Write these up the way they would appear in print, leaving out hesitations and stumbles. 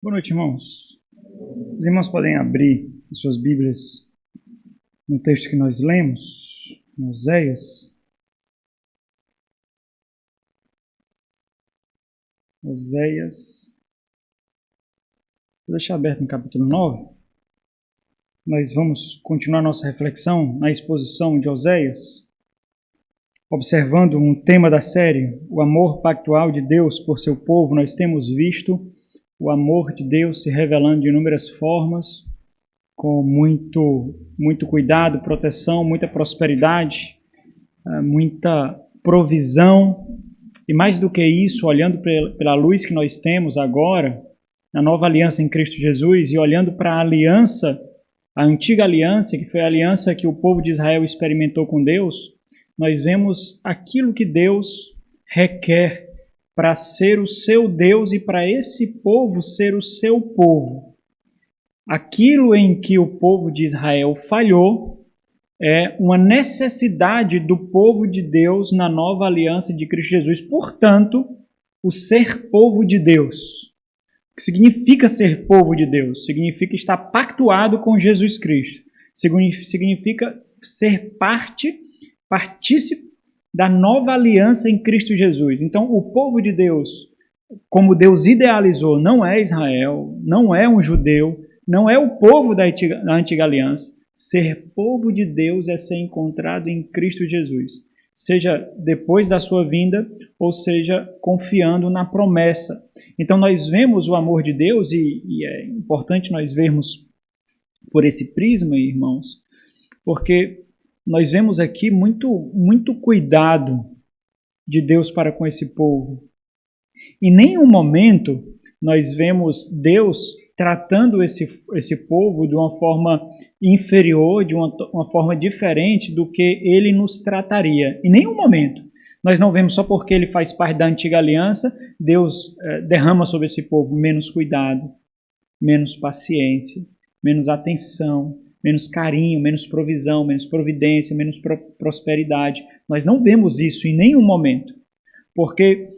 Boa noite, irmãos. Os irmãos podem abrir as suas Bíblias no texto que nós lemos, em Oséias. Oséias. Vou deixar aberto no capítulo 9. Nós vamos continuar nossa reflexão na exposição de Oséias, observando um tema da série, o amor pactual de Deus por seu povo. Nós temos visto o amor de Deus se revelando de inúmeras formas, com muito cuidado, proteção, muita prosperidade, muita provisão. E mais do que isso, olhando pela luz que nós temos agora, na nova aliança em Cristo Jesus, e olhando para a aliança, a antiga aliança, que foi a aliança que o povo de Israel experimentou com Deus, nós vemos aquilo que Deus requer para ser o seu Deus e para esse povo ser o seu povo. Aquilo em que o povo de Israel falhou é uma necessidade do povo de Deus na nova aliança de Cristo Jesus. Portanto, o ser povo de Deus. O que significa ser povo de Deus? Significa estar pactuado com Jesus Cristo. Significa ser partícipe da nova aliança em Cristo Jesus. Então, o povo de Deus, como Deus idealizou, não é Israel, não é um judeu, não é o povo da antiga aliança. Ser povo de Deus é ser encontrado em Cristo Jesus, seja depois da sua vinda, ou seja, confiando na promessa. Então nós vemos o amor de Deus, e é importante nós vermos por esse prisma, irmãos, porque nós vemos aqui muito cuidado de Deus para com esse povo. Em nenhum momento nós vemos Deus tratando esse povo de uma forma inferior, de uma forma diferente do que ele nos trataria. Em nenhum momento. Nós não vemos só porque ele faz parte da antiga aliança, Deus derrama sobre esse povo menos cuidado, menos paciência, menos atenção, menos carinho, menos provisão, menos providência, menos prosperidade. Nós não vemos isso em nenhum momento. Porque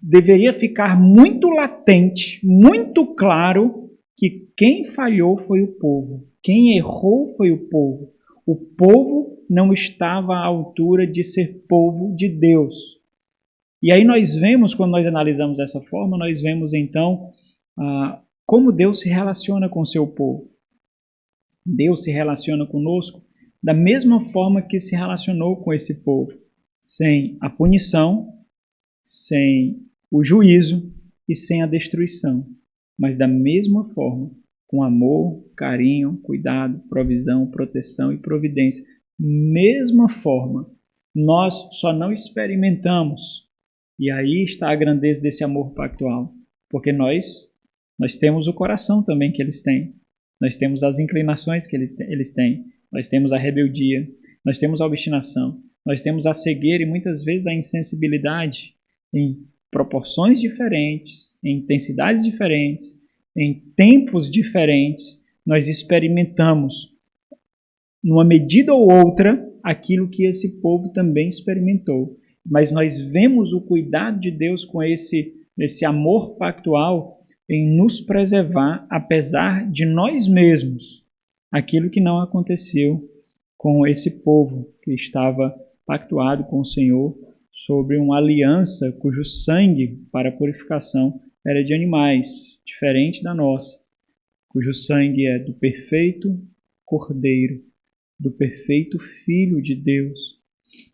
deveria ficar muito latente, muito claro, que quem falhou foi o povo, quem errou foi o povo. O povo não estava à altura de ser povo de Deus. E aí nós vemos, quando nós analisamos dessa forma, nós vemos então como Deus se relaciona com o seu povo. Deus se relaciona conosco da mesma forma que se relacionou com esse povo, sem a punição, sem o juízo e sem a destruição, mas da mesma forma, com amor, carinho, cuidado, provisão, proteção e providência. Mesma forma, nós só não experimentamos, e aí está a grandeza desse amor pactual, porque nós temos o coração também que eles têm, nós temos as inclinações que eles têm, nós temos a rebeldia, nós temos a obstinação, nós temos a cegueira e muitas vezes a insensibilidade, em proporções diferentes, em intensidades diferentes, em tempos diferentes, nós experimentamos, numa medida ou outra, aquilo que esse povo também experimentou. Mas nós vemos o cuidado de Deus com esse amor pactual em nos preservar, apesar de nós mesmos, aquilo que não aconteceu com esse povo que estava pactuado com o Senhor, sobre uma aliança cujo sangue para purificação era de animais, diferente da nossa, cujo sangue é do perfeito Cordeiro, do perfeito Filho de Deus.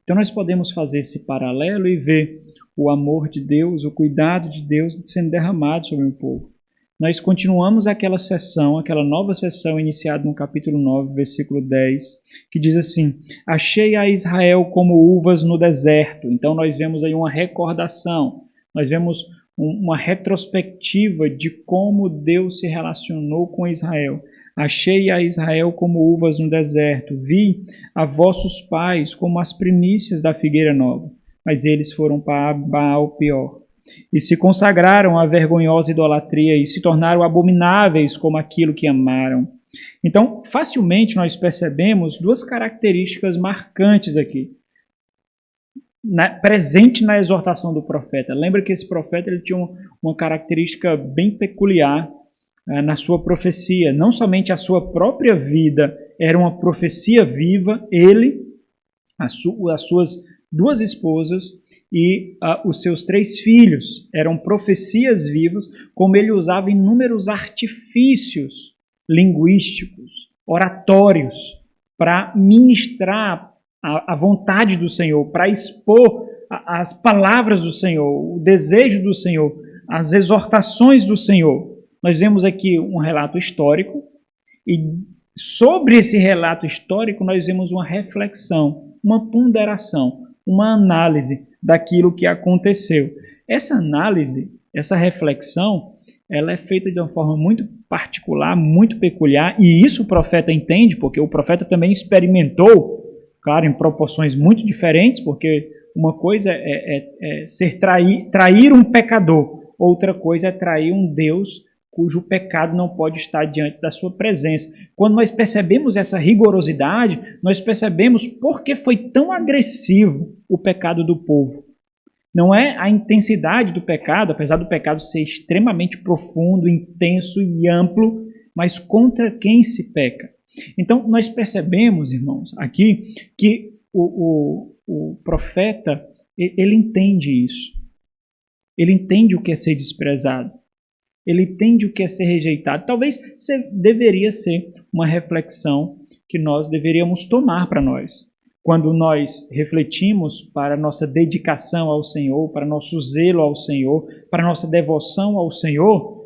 Então nós podemos fazer esse paralelo e ver o amor de Deus, o cuidado de Deus sendo derramado sobre o povo. Nós continuamos aquela nova sessão iniciada no capítulo 9, versículo 10, que diz assim: achei a Israel como uvas no deserto. Então nós vemos aí uma recordação, nós vemos uma retrospectiva de como Deus se relacionou com Israel. Achei a Israel como uvas no deserto, vi a vossos pais como as primícias da figueira nova, mas eles foram para Baal Peor. E se consagraram à vergonhosa idolatria e se tornaram abomináveis como aquilo que amaram. Então, facilmente nós percebemos duas características marcantes aqui, presente na exortação do profeta. Lembra que esse profeta ele tinha uma característica bem peculiar. na sua profecia. Não somente a sua própria vida era uma profecia viva, ele, as suas 2 esposas e os seus 3 filhos eram profecias vivas, como ele usava inúmeros artifícios linguísticos, oratórios, para ministrar a vontade do Senhor, para expor as palavras do Senhor, o desejo do Senhor, as exortações do Senhor. Nós vemos aqui um relato histórico e sobre esse relato histórico nós vemos uma reflexão, uma ponderação, uma análise daquilo que aconteceu. Essa análise, essa reflexão, ela é feita de uma forma muito particular, muito peculiar, e isso o profeta entende, porque o profeta também experimentou, claro, em proporções muito diferentes, porque uma coisa é trair um pecador, outra coisa é trair um Deus cujo pecado não pode estar diante da sua presença. Quando nós percebemos essa rigorosidade, nós percebemos por que foi tão agressivo o pecado do povo. Não é a intensidade do pecado, apesar do pecado ser extremamente profundo, intenso e amplo, mas contra quem se peca. Então, nós percebemos, irmãos, aqui que o profeta, ele entende isso. Ele entende o que é ser desprezado. Ele entende o que é ser rejeitado. Talvez deveria ser uma reflexão que nós deveríamos tomar para nós. Quando nós refletimos para nossa dedicação ao Senhor, para nosso zelo ao Senhor, para nossa devoção ao Senhor,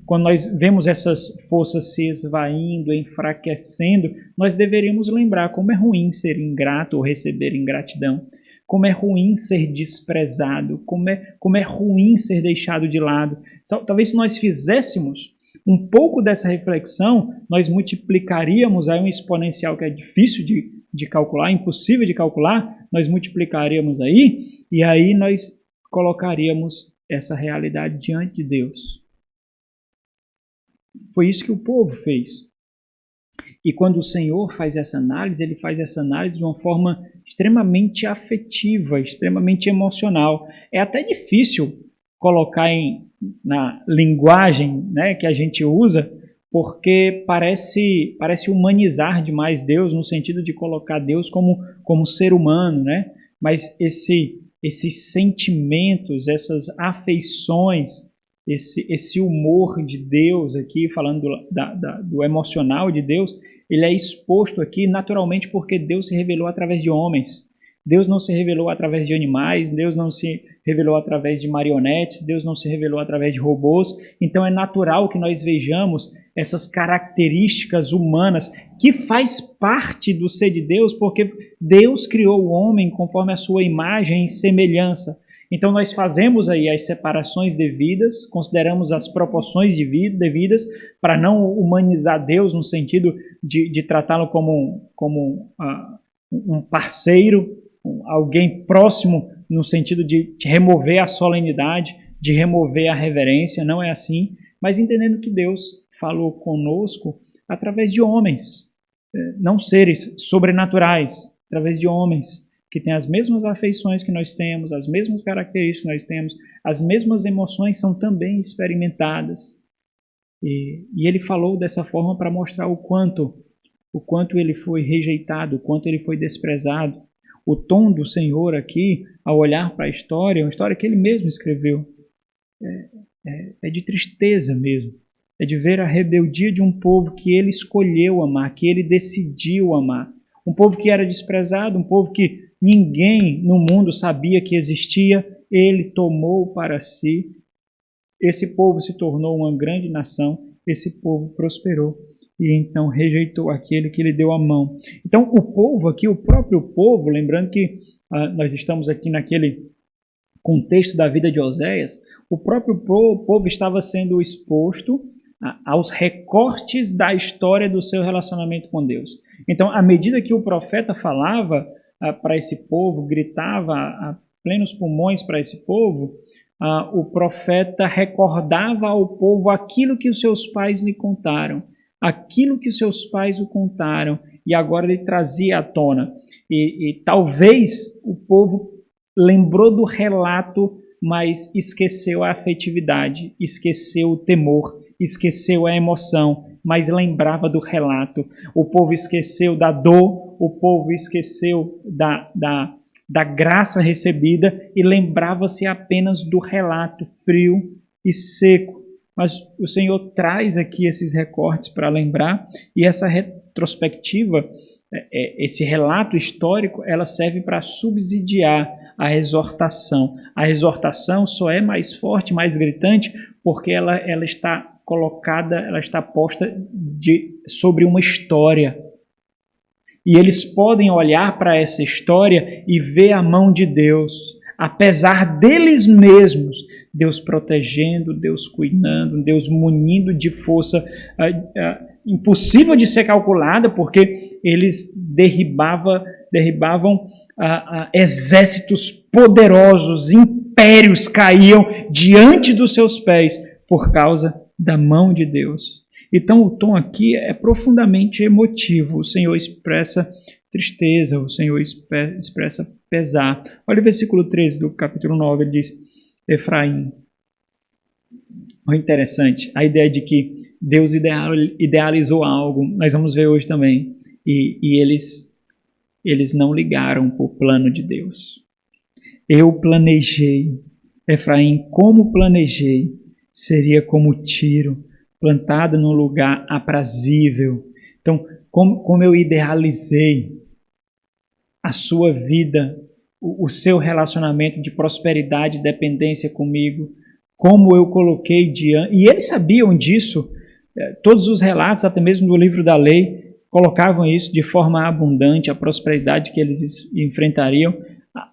quando nós vemos essas forças se esvaindo, enfraquecendo, nós deveríamos lembrar como é ruim ser ingrato ou receber ingratidão, como é ruim ser desprezado, como é ruim ser deixado de lado. Talvez se nós fizéssemos um pouco dessa reflexão, nós multiplicaríamos aí um exponencial que é difícil de calcular, impossível de calcular, nós multiplicaríamos aí, e aí nós colocaríamos essa realidade diante de Deus. Foi isso que o povo fez. E quando o Senhor faz essa análise, ele faz essa análise de uma forma extremamente afetiva, extremamente emocional. É até difícil colocar na linguagem, né, que a gente usa, porque parece humanizar demais Deus, no sentido de colocar Deus como ser humano, né? Mas esses sentimentos, essas afeições, esse humor de Deus aqui, falando do emocional de Deus, ele é exposto aqui naturalmente porque Deus se revelou através de homens. Deus não se revelou através de animais, Deus não se revelou através de marionetes, Deus não se revelou através de robôs. Então é natural que nós vejamos essas características humanas que faz parte do ser de Deus, porque Deus criou o homem conforme a sua imagem e semelhança. Então nós fazemos aí as separações devidas, consideramos as proporções devidas para não humanizar Deus no sentido de tratá-lo como um parceiro, alguém próximo no sentido de remover a solenidade, de remover a reverência, não é assim, mas entendendo que Deus falou conosco através de homens, não seres sobrenaturais, através de homens que têm as mesmas afeições que nós temos, as mesmas características que nós temos, as mesmas emoções são também experimentadas. E ele falou dessa forma para mostrar o quanto ele foi rejeitado, o quanto ele foi desprezado. O tom do Senhor aqui, ao olhar para a história, é uma história que ele mesmo escreveu, é de tristeza mesmo. É de ver a rebeldia de um povo que ele escolheu amar, que ele decidiu amar. Um povo que era desprezado, um povo que ninguém no mundo sabia que existia, ele tomou para si. Esse povo se tornou uma grande nação, esse povo prosperou e então rejeitou aquele que lhe deu a mão. Então o povo aqui, o próprio povo, lembrando que nós estamos aqui naquele contexto da vida de Oséias, o próprio povo estava sendo exposto aos recortes da história do seu relacionamento com Deus. Então, à medida que o profeta falava para esse povo, gritava a plenos pulmões para esse povo, o profeta recordava ao povo aquilo que os seus pais lhe contaram, aquilo que os seus pais o contaram, e agora ele trazia à tona. E talvez o povo lembrou do relato, mas esqueceu a afetividade, esqueceu o temor, esqueceu a emoção, mas lembrava do relato. O povo esqueceu da dor, o povo esqueceu da graça recebida e lembrava-se apenas do relato frio e seco. Mas o Senhor traz aqui esses recortes para lembrar, e essa retrospectiva, esse relato histórico, ela serve para subsidiar a exortação. A exortação só é mais forte, mais gritante, porque ela está colocada, ela está posta sobre uma história. E eles podem olhar para essa história e ver a mão de Deus, apesar deles mesmos, Deus protegendo, Deus cuidando, Deus munindo de força impossível de ser calculada, porque eles derribavam exércitos poderosos, impérios caíam diante dos seus pés por causa da mão de Deus. Então o tom aqui é profundamente emotivo. O Senhor expressa tristeza, o Senhor expressa pesar. Olha o versículo 13 do capítulo 9, ele diz: Efraim. Olha, interessante, a ideia de que Deus idealizou algo, nós vamos ver hoje também, e eles não ligaram para o plano de Deus. Eu planejei, Efraim, como planejei, seria como Tiro, plantado num lugar aprazível. Então, como eu idealizei a sua vida, o seu relacionamento de prosperidade e dependência comigo, como eu coloquei diante, e eles sabiam disso, todos os relatos, até mesmo do livro da lei, colocavam isso de forma abundante, a prosperidade que eles enfrentariam,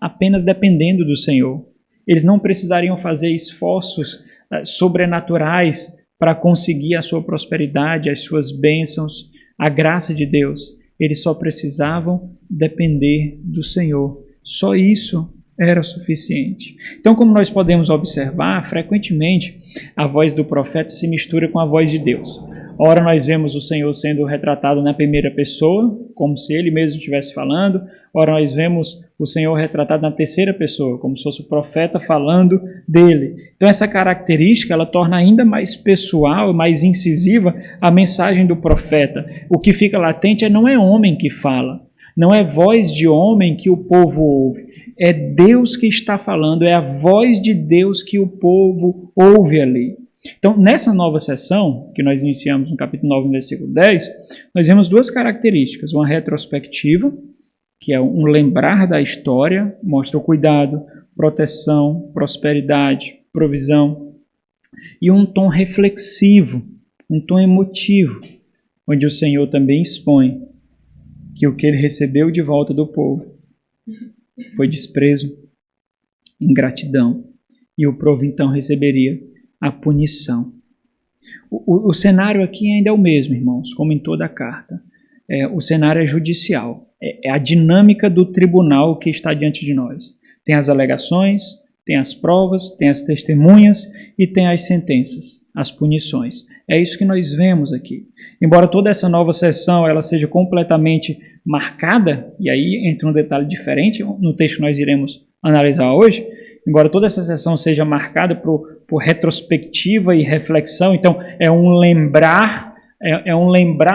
apenas dependendo do Senhor. Eles não precisariam fazer esforços sobrenaturais para conseguir a sua prosperidade, as suas bênçãos, a graça de Deus. Eles só precisavam depender do Senhor. Só isso era suficiente. Então, como nós podemos observar, frequentemente a voz do profeta se mistura com a voz de Deus. Ora, nós vemos o Senhor sendo retratado na primeira pessoa, como se Ele mesmo estivesse falando. Ora, nós vemos o Senhor retratado na terceira pessoa, como se fosse o profeta falando dele. Então, essa característica, ela torna ainda mais pessoal, mais incisiva a mensagem do profeta. O que fica latente não é homem que fala, não é voz de homem que o povo ouve. É Deus que está falando, é a voz de Deus que o povo ouve ali. Então, nessa nova sessão, que nós iniciamos no capítulo 9, no versículo 10, nós vemos duas características. Uma retrospectiva, que é um lembrar da história, mostra o cuidado, proteção, prosperidade, provisão. E um tom reflexivo, um tom emotivo, onde o Senhor também expõe que o que ele recebeu de volta do povo foi desprezo, ingratidão, e o povo então receberia a punição. O cenário aqui ainda é o mesmo, irmãos, como em toda a carta. O cenário é judicial, é a dinâmica do tribunal que está diante de nós. Tem as alegações, tem as provas, tem as testemunhas e tem as sentenças, as punições. É isso que nós vemos aqui. Embora toda essa nova sessão ela seja completamente marcada, e aí entra um detalhe diferente no texto que nós iremos analisar hoje, embora toda essa sessão seja marcada por retrospectiva e reflexão, então é um lembrar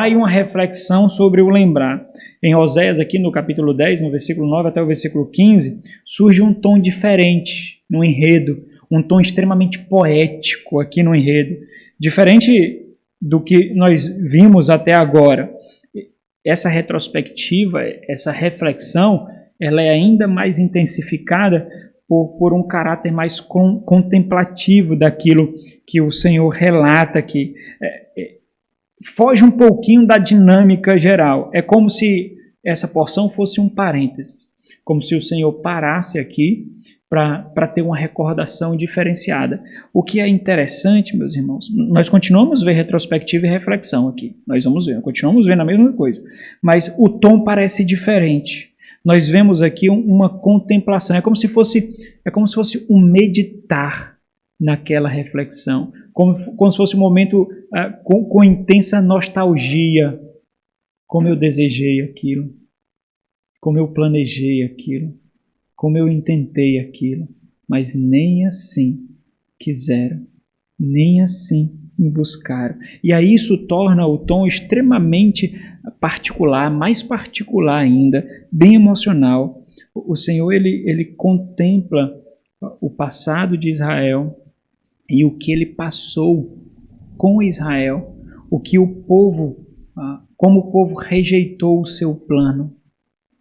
e uma reflexão sobre o lembrar. Em Oséias, aqui no capítulo 10, no versículo 9 até o versículo 15, surge um tom diferente no enredo, um tom extremamente poético aqui no enredo, diferente do que nós vimos até agora. Essa retrospectiva, essa reflexão, ela é ainda mais intensificada por um caráter mais contemplativo daquilo que o Senhor relata aqui. Foge um pouquinho da dinâmica geral. É como se essa porção fosse um parênteses, como se o Senhor parasse aqui para ter uma recordação diferenciada. O que é interessante, meus irmãos, nós continuamos a ver retrospectiva e reflexão aqui. Nós vamos ver, continuamos vendo a mesma coisa, mas o tom parece diferente. Nós vemos aqui uma contemplação, é como se fosse um meditar naquela reflexão, como se fosse um momento com intensa nostalgia, como eu desejei aquilo, como eu planejei aquilo, como eu intentei aquilo, mas nem assim quiseram, nem assim me buscaram. E aí isso torna o tom extremamente particular, mais particular ainda, bem emocional. O Senhor, ele contempla o passado de Israel e o que ele passou com Israel, o que o povo, como o povo rejeitou o seu plano,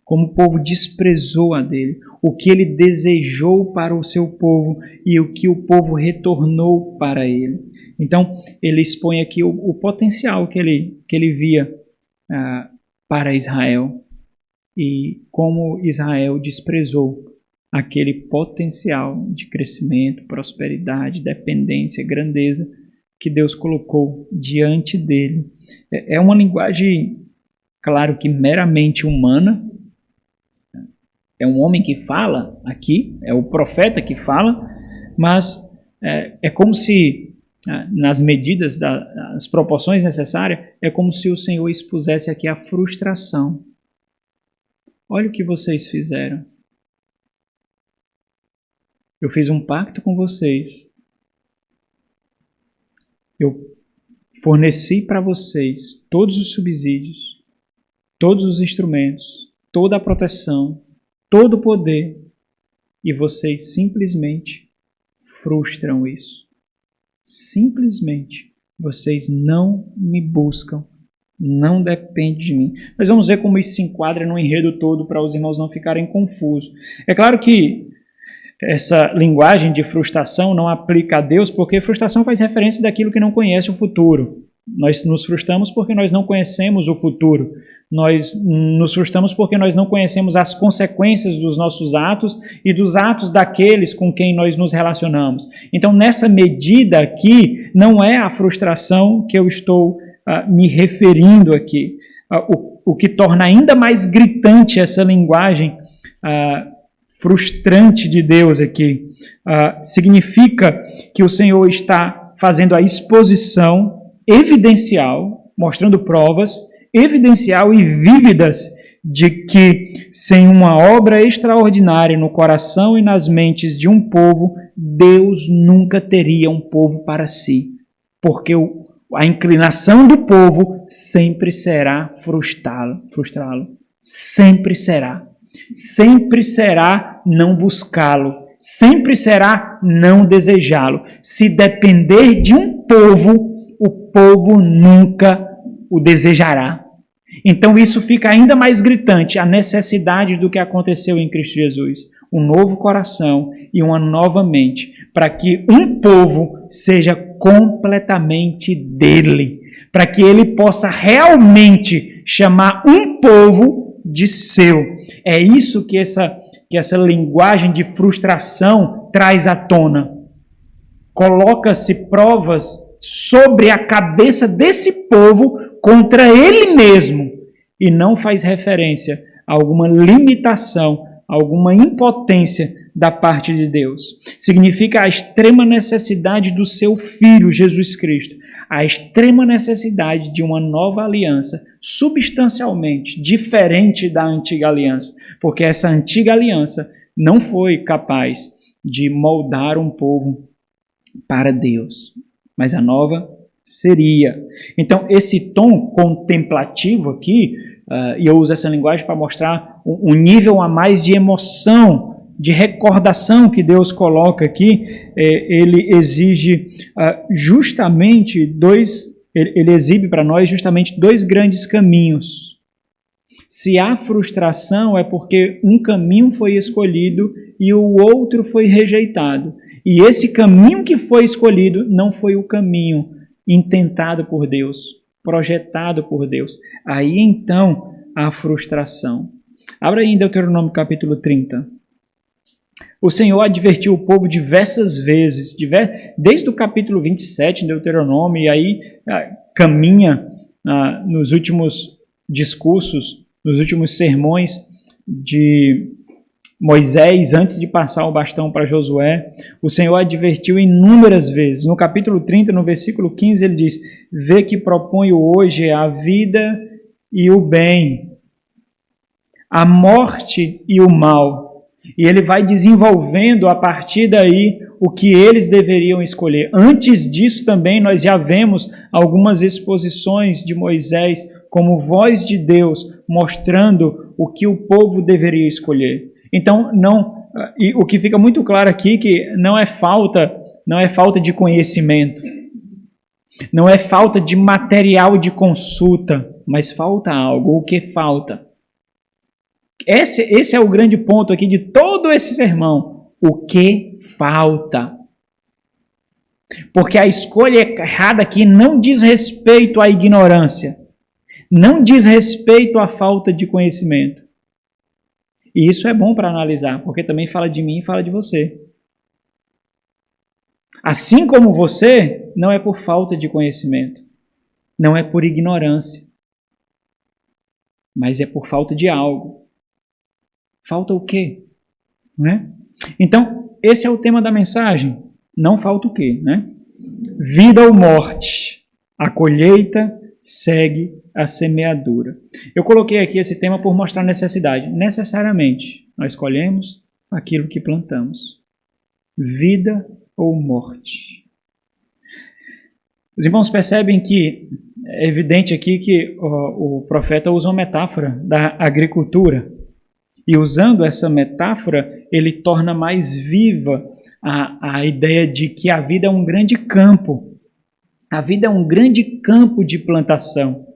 como o povo desprezou a dele, o que ele desejou para o seu povo e o que o povo retornou para ele. Então, ele expõe aqui o potencial que ele via para Israel e como Israel desprezou aquele potencial de crescimento, prosperidade, dependência, grandeza que Deus colocou diante dele. É uma linguagem, claro que meramente humana. É um homem que fala aqui, é o profeta que fala, mas é como se, nas medidas, das proporções necessárias, é como se o Senhor expusesse aqui a frustração. Olha o que vocês fizeram. Eu fiz um pacto com vocês. Eu forneci para vocês todos os subsídios, todos os instrumentos, toda a proteção, todo o poder, e vocês simplesmente frustram isso. Simplesmente, vocês não me buscam, não dependem de mim. Mas vamos ver como isso se enquadra no enredo todo para os irmãos não ficarem confusos. É claro que essa linguagem de frustração não aplica a Deus, porque frustração faz referência daquilo que não conhece o futuro. Nós nos frustramos porque nós não conhecemos o futuro. Nós nos frustramos porque nós não conhecemos as consequências dos nossos atos e dos atos daqueles com quem nós nos relacionamos. Então, nessa medida aqui, não é a frustração que eu estou me referindo aqui. O que torna ainda mais gritante essa linguagem frustrante de Deus aqui significa que o Senhor está fazendo a exposição evidencial, mostrando provas evidencial e vívidas de que, sem uma obra extraordinária no coração e nas mentes de um povo, Deus nunca teria um povo para si. Porque a inclinação do povo sempre será frustrá-lo. Sempre será. Sempre será não buscá-lo. Sempre será não desejá-lo. Se depender de um povo, o povo nunca o desejará. Então isso fica ainda mais gritante, a necessidade do que aconteceu em Cristo Jesus. Um novo coração e uma nova mente, para que um povo seja completamente dele, para que ele possa realmente chamar um povo de seu. É isso que essa linguagem de frustração traz à tona. Coloca-se provas sobre a cabeça desse povo contra ele mesmo e não faz referência a alguma limitação, a alguma impotência da parte de Deus. Significa a extrema necessidade do seu Filho, Jesus Cristo, a extrema necessidade de uma nova aliança, substancialmente diferente da antiga aliança, porque essa antiga aliança não foi capaz de moldar um povo para Deus, mas a nova seria. Então, esse tom contemplativo aqui, e eu uso essa linguagem para mostrar um nível a mais de emoção, de recordação que Deus coloca aqui, ele exige justamente ele exibe para nós justamente dois grandes caminhos. Se há frustração é porque um caminho foi escolhido e o outro foi rejeitado. E esse caminho que foi escolhido não foi o caminho intentado por Deus, projetado por Deus. Aí então a frustração. Abra aí em Deuteronômio capítulo 30. O Senhor advertiu o povo diversas vezes, desde o capítulo 27 em Deuteronômio, e aí caminha nos últimos discursos, nos últimos sermões de Moisés, antes de passar o bastão para Josué. O Senhor advertiu inúmeras vezes. No capítulo 30, no versículo 15, ele diz: vê que proponho hoje a vida e o bem, a morte e o mal. E ele vai desenvolvendo a partir daí o que eles deveriam escolher. Antes disso também nós já vemos algumas exposições de Moisés como voz de Deus, mostrando o que o povo deveria escolher. Então, e o que fica muito claro aqui que não é falta de conhecimento, não é falta de material de consulta, mas falta algo. O que falta? Esse é o grande ponto aqui de todo esse sermão. O que falta? Porque a escolha errada aqui não diz respeito à ignorância, não diz respeito à falta de conhecimento. E isso é bom para analisar, porque também fala de mim e fala de você. Assim como você, não é por falta de conhecimento, não é por ignorância, mas é por falta de algo. Falta o quê? Não é? Então, esse é o tema da mensagem. Não falta o quê? Né? Vida ou morte, a colheita segue a semeadura. Eu coloquei aqui esse tema por mostrar necessidade. Necessariamente, nós escolhemos aquilo que plantamos. Vida ou morte. Os irmãos percebem que é evidente aqui que o profeta usa uma metáfora da agricultura. E usando essa metáfora, ele torna mais viva a ideia de que a vida é um grande campo. A vida é um grande campo de plantação.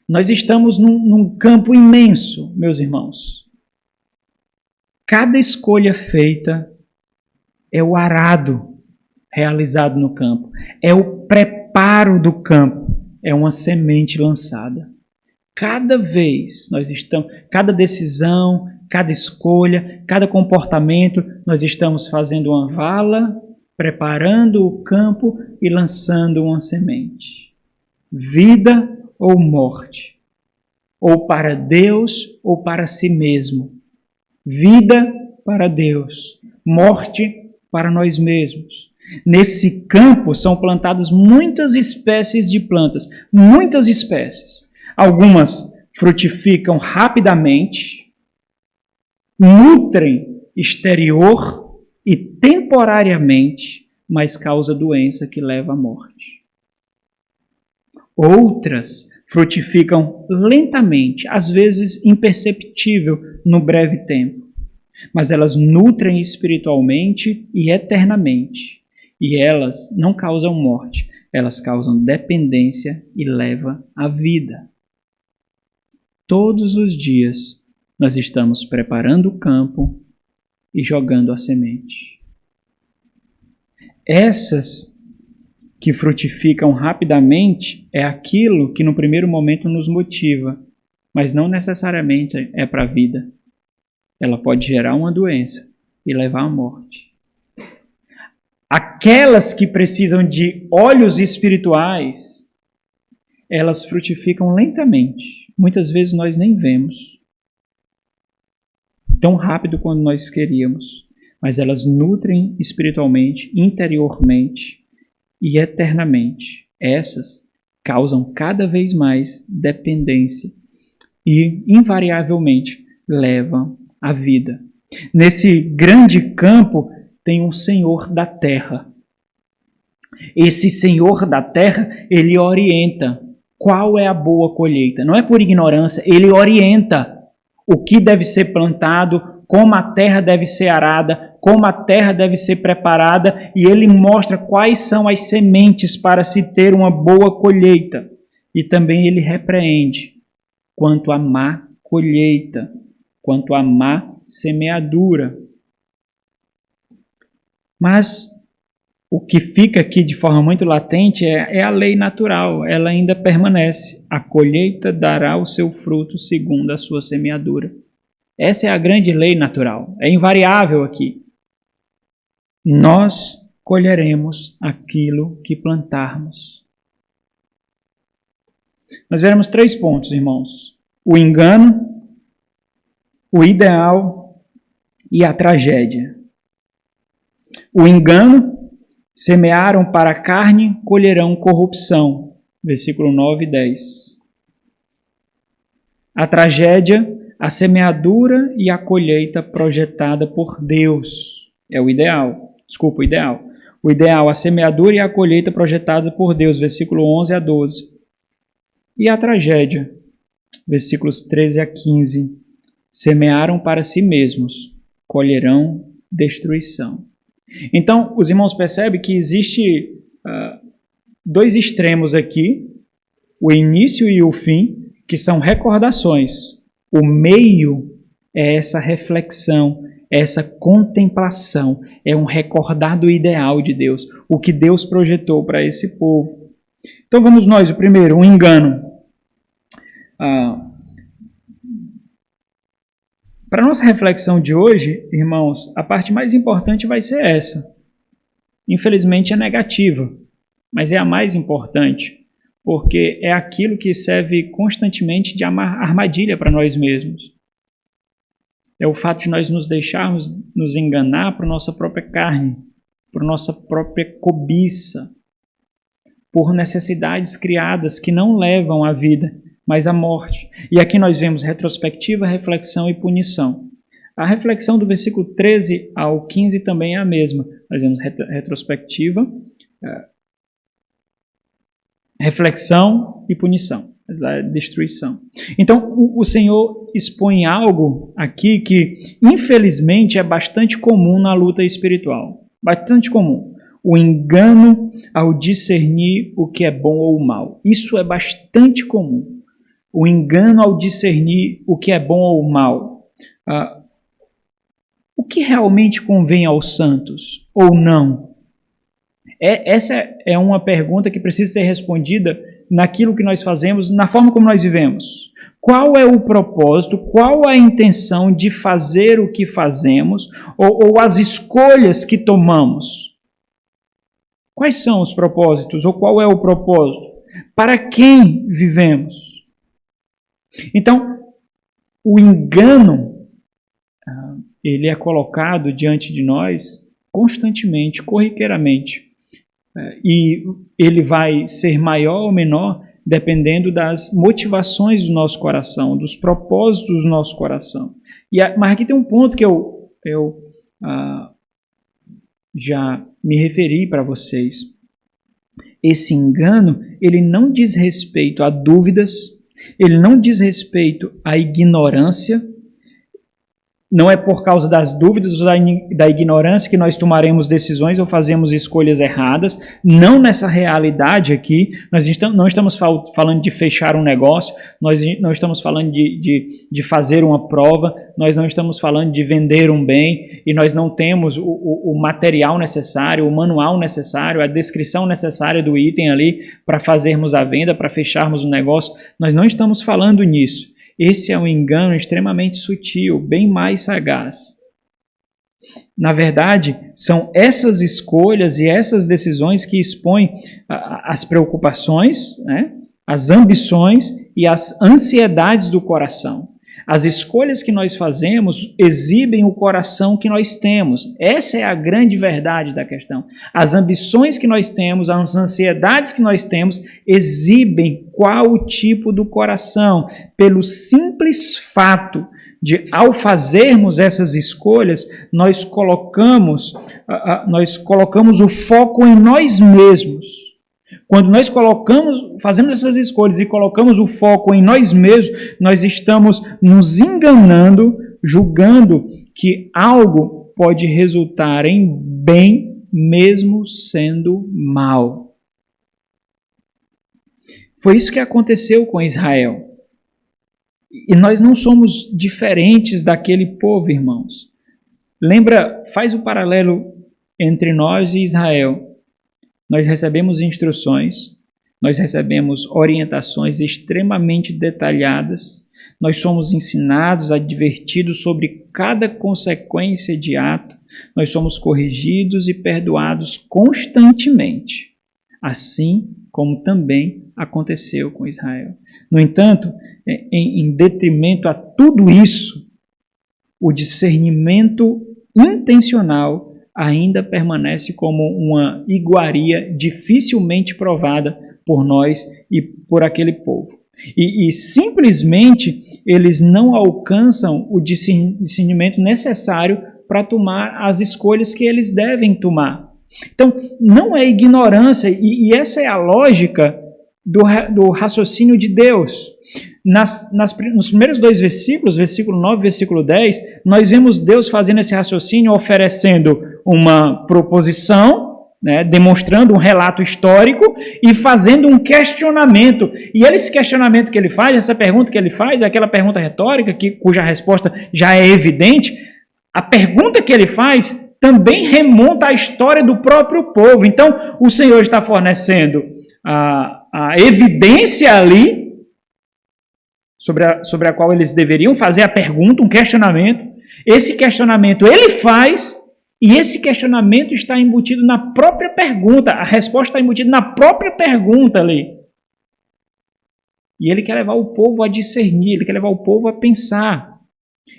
Nós estamos num campo imenso, meus irmãos. Cada escolha feita é o arado realizado no campo. É o preparo do campo. É uma semente lançada. Cada vez nós estamos, cada decisão, cada escolha, cada comportamento, nós estamos fazendo uma vala, preparando o campo e lançando uma semente. Vida ou morte, ou para Deus ou para si mesmo. Vida para Deus, morte para nós mesmos. Nesse campo são plantadas muitas espécies de plantas, muitas espécies. Algumas frutificam rapidamente, nutrem exterior e temporariamente, mas causa doença que leva à morte. Outras frutificam lentamente, às vezes imperceptível no breve tempo, mas elas nutrem espiritualmente e eternamente. E elas não causam morte, elas causam dependência e levam à vida. Todos os dias nós estamos preparando o campo e jogando a semente. Essas que frutificam rapidamente é aquilo que no primeiro momento nos motiva, mas não necessariamente é para a vida. Ela pode gerar uma doença e levar à morte. Aquelas que precisam de olhos espirituais, elas frutificam lentamente. Muitas vezes nós nem vemos. Tão rápido quanto nós queríamos. Mas elas nutrem espiritualmente, interiormente e eternamente. Essas causam cada vez mais dependência e, invariavelmente, levam à vida. Nesse grande campo tem um Senhor da terra. Esse Senhor da terra, ele orienta qual é a boa colheita. Não é por ignorância, ele orienta o que deve ser plantado, como a terra deve ser arada, como a terra deve ser preparada, e ele mostra quais são as sementes para se ter uma boa colheita. E também ele repreende quanto à má colheita, quanto à má semeadura. Mas o que fica aqui de forma muito latente é a lei natural, ela ainda permanece. A colheita dará o seu fruto segundo a sua semeadura. Essa é a grande lei natural, é invariável aqui. Nós colheremos aquilo que plantarmos. Nós veremos 3 pontos, irmãos. O engano, o ideal e a tragédia. O engano, semearam para a carne, colherão corrupção. Versículo 9 e 10. A tragédia, a semeadura e a colheita projetada por Deus. É o ideal. Desculpa, o ideal. O ideal, a semeadura e a colheita projetada por Deus, versículo 11 a 12. E a tragédia, versículos 13 a 15. Semearam para si mesmos, colherão destruição. Então, os irmãos percebem que existe dois extremos aqui, o início e o fim, que são recordações. O meio é essa reflexão, essa contemplação, é um recordar do ideal de Deus, o que Deus projetou para esse povo. Então vamos nós, o primeiro, o engano. Para a nossa reflexão de hoje, irmãos, a parte mais importante vai ser essa. Infelizmente é negativa, mas é a mais importante, porque é aquilo que serve constantemente de armadilha para nós mesmos. É o fato de nós nos deixarmos nos enganar por nossa própria carne, por nossa própria cobiça, por necessidades criadas que não levam à vida, mas à morte. E aqui nós vemos retrospectiva, reflexão e punição. A reflexão do versículo 13 ao 15 também é a mesma. Nós vemos retrospectiva, reflexão e punição, destruição. Então, o Senhor expõe algo aqui que, infelizmente, é bastante comum na luta espiritual. Bastante comum. O engano ao discernir o que é bom ou mal. Isso é bastante comum. O engano ao discernir o que é bom ou mal. O que realmente convém aos santos ou não? Essa é uma pergunta que precisa ser respondida naquilo que nós fazemos, na forma como nós vivemos. Qual é o propósito, qual a intenção de fazer o que fazemos ou as escolhas que tomamos? Quais são os propósitos ou qual é o propósito? Para quem vivemos? Então, o engano, ele é colocado diante de nós constantemente, corriqueiramente. E ele vai ser maior ou menor dependendo das motivações do nosso coração, dos propósitos do nosso coração. Mas aqui tem um ponto que eu já me referi para vocês. Esse engano, ele não diz respeito a dúvidas, ele não diz respeito à ignorância. Não é por causa das dúvidas ou da ignorância que nós tomaremos decisões ou fazemos escolhas erradas. Não nessa realidade aqui. Nós não estamos falando de fechar um negócio, nós não estamos falando de fazer uma prova, nós não estamos falando de vender um bem e nós não temos o material necessário, o manual necessário, a descrição necessária do item ali para fazermos a venda, para fecharmos o negócio. Nós não estamos falando nisso. Esse é um engano extremamente sutil, bem mais sagaz. Na verdade, são essas escolhas e essas decisões que expõem as preocupações, né, as ambições e as ansiedades do coração. As escolhas que nós fazemos exibem o coração que nós temos. Essa é a grande verdade da questão. As ambições que nós temos, as ansiedades que nós temos, exibem qual o tipo do coração. Pelo simples fato de, ao fazermos essas escolhas, nós colocamos o foco em nós mesmos. Quando nós fazemos essas escolhas e colocamos o foco em nós mesmos, nós estamos nos enganando, julgando que algo pode resultar em bem, mesmo sendo mal. Foi isso que aconteceu com Israel. E nós não somos diferentes daquele povo, irmãos. Lembra, faz o paralelo entre nós e Israel. Nós recebemos instruções, nós recebemos orientações extremamente detalhadas, nós somos ensinados, advertidos sobre cada consequência de ato, nós somos corrigidos e perdoados constantemente, assim como também aconteceu com Israel. No entanto, em detrimento a tudo isso, o discernimento intencional ainda permanece como uma iguaria dificilmente provada por nós e por aquele povo. E simplesmente eles não alcançam o discernimento necessário para tomar as escolhas que eles devem tomar. Então, não é ignorância, e essa é a lógica do raciocínio de Deus. Nos primeiros 2 versículos, versículo 9 e versículo 10, nós vemos Deus fazendo esse raciocínio, oferecendo uma proposição, né, demonstrando um relato histórico e fazendo um questionamento. E esse questionamento que ele faz, essa pergunta que ele faz, é aquela pergunta retórica cuja resposta já é evidente. A pergunta que ele faz também remonta à história do próprio povo. Então, o Senhor está fornecendo a evidência ali sobre a qual eles deveriam fazer a pergunta, um questionamento. Esse questionamento ele faz, e esse questionamento está embutido na própria pergunta. A resposta está embutida na própria pergunta ali. E ele quer levar o povo a discernir, ele quer levar o povo a pensar.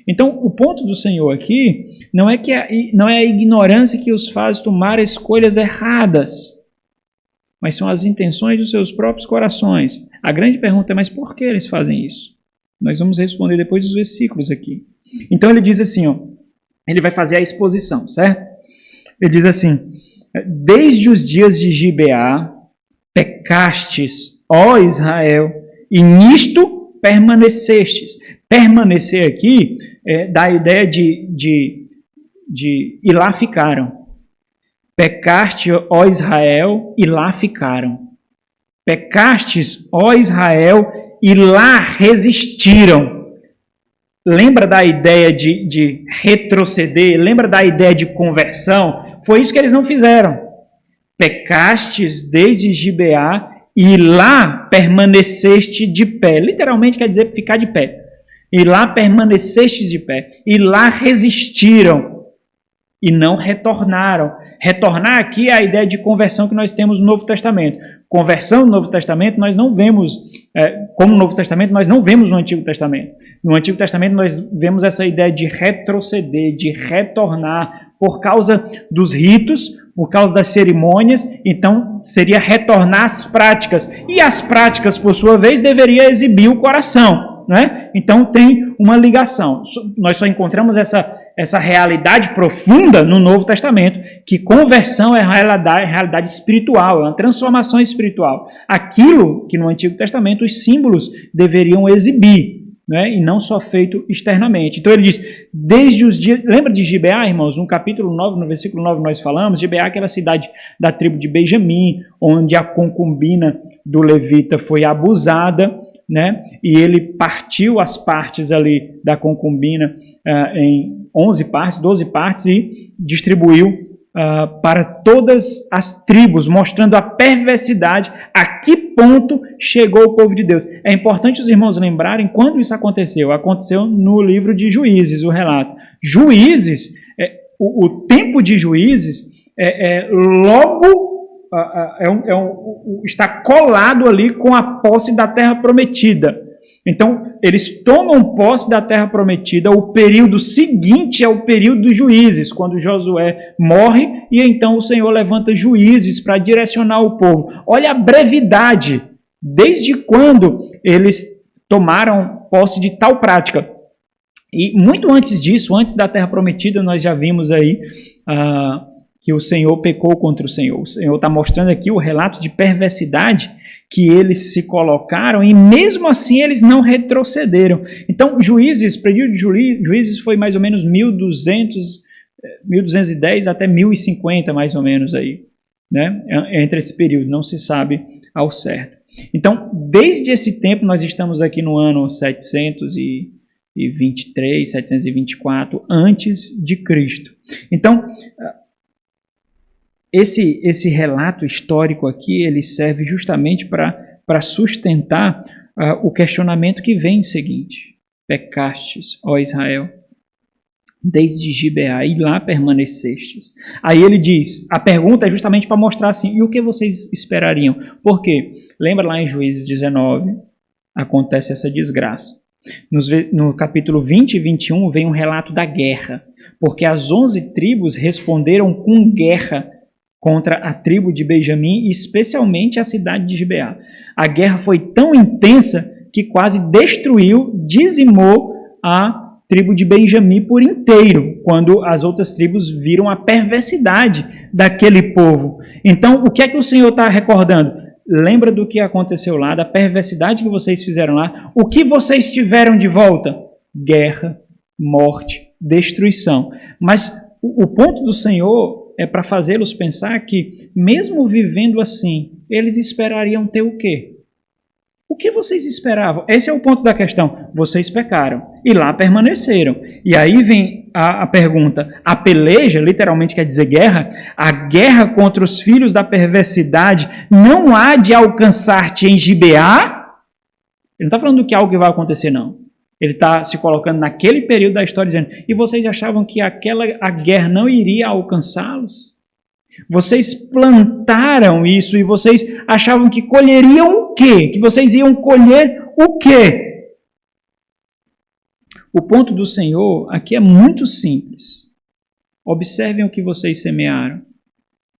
Então, o ponto do Senhor aqui não é a ignorância que os faz tomar escolhas erradas, mas são as intenções dos seus próprios corações. A grande pergunta é, mas por que eles fazem isso? Nós vamos responder depois dos versículos aqui. Então ele diz assim, ele vai fazer a exposição, certo? Ele diz assim, desde os dias de Gibeá, pecastes, ó Israel, e nisto permanecestes. Permanecer aqui dá a ideia de e lá ficaram. Pecaste, ó Israel, e lá ficaram. Pecastes, ó Israel, e lá resistiram. Lembra da ideia de retroceder? Lembra da ideia de conversão? Foi isso que eles não fizeram. Pecastes desde Gibeá, e lá permaneceste de pé. Literalmente quer dizer ficar de pé. E lá permanecestes de pé. E lá resistiram. E não retornaram. Retornar aqui é a ideia de conversão que nós temos no Novo Testamento. Conversão no Novo Testamento nós não vemos, como no Novo Testamento, nós não vemos no Antigo Testamento. No Antigo Testamento nós vemos essa ideia de retroceder, de retornar, por causa dos ritos, por causa das cerimônias, então seria retornar às práticas. E as práticas, por sua vez, deveriam exibir o coração, né? Então tem uma ligação. Nós só encontramos essa realidade profunda no Novo Testamento, que conversão é realidade espiritual, é uma transformação espiritual. Aquilo que no Antigo Testamento os símbolos deveriam exibir, né, e não só feito externamente. Então ele diz, desde os dias... Lembra de Gibeá, irmãos? No capítulo 9, no versículo 9 nós falamos, Gibeá é aquela cidade da tribo de Benjamim, onde a concubina do levita foi abusada, né, e ele partiu as partes ali da concubina em 11 partes, 12 partes e distribuiu para todas as tribos, mostrando a perversidade, a que ponto chegou o povo de Deus. É importante os irmãos lembrarem quando isso aconteceu. Aconteceu no livro de Juízes, o relato. Juízes, o tempo de Juízes está colado ali com a posse da terra prometida. Então, eles tomam posse da terra prometida, o período seguinte é o período dos juízes, quando Josué morre, e então o Senhor levanta juízes para direcionar o povo. Olha a brevidade, desde quando eles tomaram posse de tal prática. E muito antes disso, antes da terra prometida, nós já vimos aí que o Senhor pecou contra o Senhor. O Senhor está mostrando aqui o relato de perversidade que eles se colocaram e mesmo assim eles não retrocederam. Então, Juízes, o período de Juízes foi mais ou menos 1210 até 1050, mais ou menos aí, né? Entre esse período, não se sabe ao certo. Então, desde esse tempo, nós estamos aqui no ano 723, 724, antes de Cristo. Então, esse relato histórico aqui, ele serve justamente para sustentar o questionamento que vem seguinte. Pecastes, ó Israel, desde Gibeá, e lá permanecestes. Aí ele diz, a pergunta é justamente para mostrar assim, e o que vocês esperariam? Por quê? Lembra lá em Juízes 19, acontece essa desgraça. No capítulo 20 e 21 vem um relato da guerra, porque as 11 tribos responderam com guerra contra a tribo de Benjamim, especialmente a cidade de Gibeá. A guerra foi tão intensa que quase destruiu, dizimou a tribo de Benjamim por inteiro, quando as outras tribos viram a perversidade daquele povo. Então, o que é que o Senhor está recordando? Lembra do que aconteceu lá, da perversidade que vocês fizeram lá? O que vocês tiveram de volta? Guerra, morte, destruição. Mas o ponto do Senhor é para fazê-los pensar que, mesmo vivendo assim, eles esperariam ter o quê? O que vocês esperavam? Esse é o ponto da questão. Vocês pecaram e lá permaneceram. E aí vem a pergunta. A peleja, literalmente quer dizer guerra, a guerra contra os filhos da perversidade não há de alcançar-te em Gibeá? Ele não está falando que algo que vai acontecer, não. Ele está se colocando naquele período da história dizendo, e vocês achavam que a guerra não iria alcançá-los? Vocês plantaram isso e vocês achavam que colheriam o quê? Que vocês iam colher o quê? O ponto do Senhor aqui é muito simples. Observem o que vocês semearam,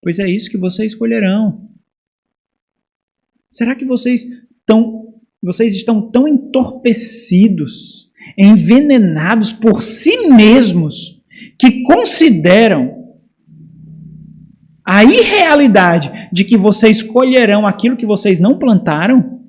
pois é isso que vocês colherão. Será que vocês estão tão entorpecidos, envenenados por si mesmos, que consideram a irrealidade de que vocês colherão aquilo que vocês não plantaram?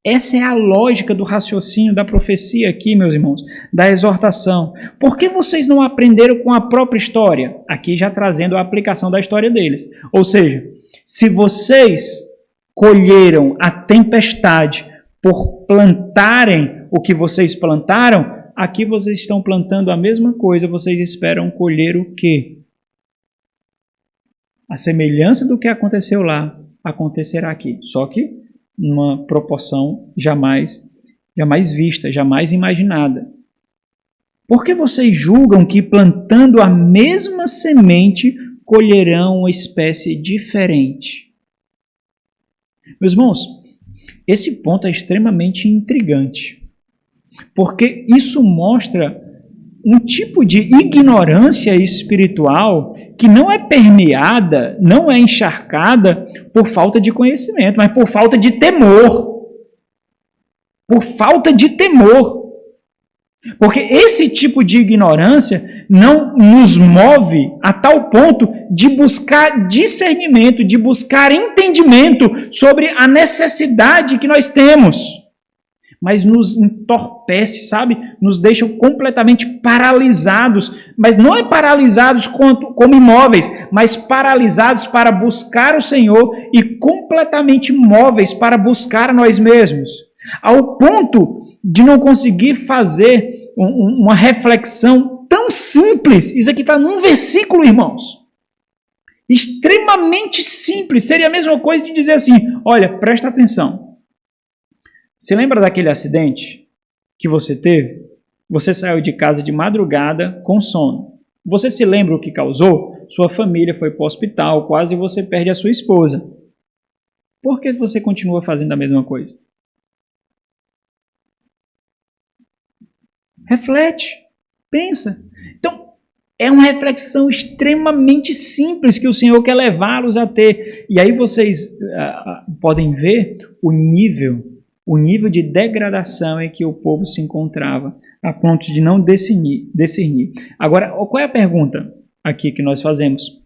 Essa é a lógica do raciocínio da profecia aqui, meus irmãos, da exortação. Por que vocês não aprenderam com a própria história? Aqui já trazendo a aplicação da história deles. Ou seja, se vocês colheram a tempestade por plantarem o que vocês plantaram, aqui vocês estão plantando a mesma coisa, vocês esperam colher o quê? A semelhança do que aconteceu lá acontecerá aqui, só que numa proporção jamais vista, jamais imaginada. Por que vocês julgam que plantando a mesma semente colherão uma espécie diferente? Meus irmãos, esse ponto é extremamente intrigante, porque isso mostra um tipo de ignorância espiritual que não é permeada, não é encharcada por falta de conhecimento, mas por falta de temor. Por falta de temor. Porque esse tipo de ignorância não nos move a tal ponto de buscar discernimento, de buscar entendimento sobre a necessidade que nós temos. Mas nos entorpece, sabe? Nos deixa completamente paralisados. Mas não é paralisados como imóveis, mas paralisados para buscar o Senhor e completamente móveis para buscar nós mesmos. Ao ponto de não conseguir fazer uma reflexão tão simples. Isso aqui está num versículo, irmãos. Extremamente simples. Seria a mesma coisa de dizer assim, olha, presta atenção. Você lembra daquele acidente que você teve? Você saiu de casa de madrugada com sono. Você se lembra o que causou? Sua família foi para o hospital, quase você perde a sua esposa. Por que você continua fazendo a mesma coisa? Reflete, pensa. Então, é uma reflexão extremamente simples que o Senhor quer levá-los a ter. E aí vocês podem ver o nível de degradação em que o povo se encontrava, a ponto de não discernir. Agora, qual é a pergunta aqui que nós fazemos?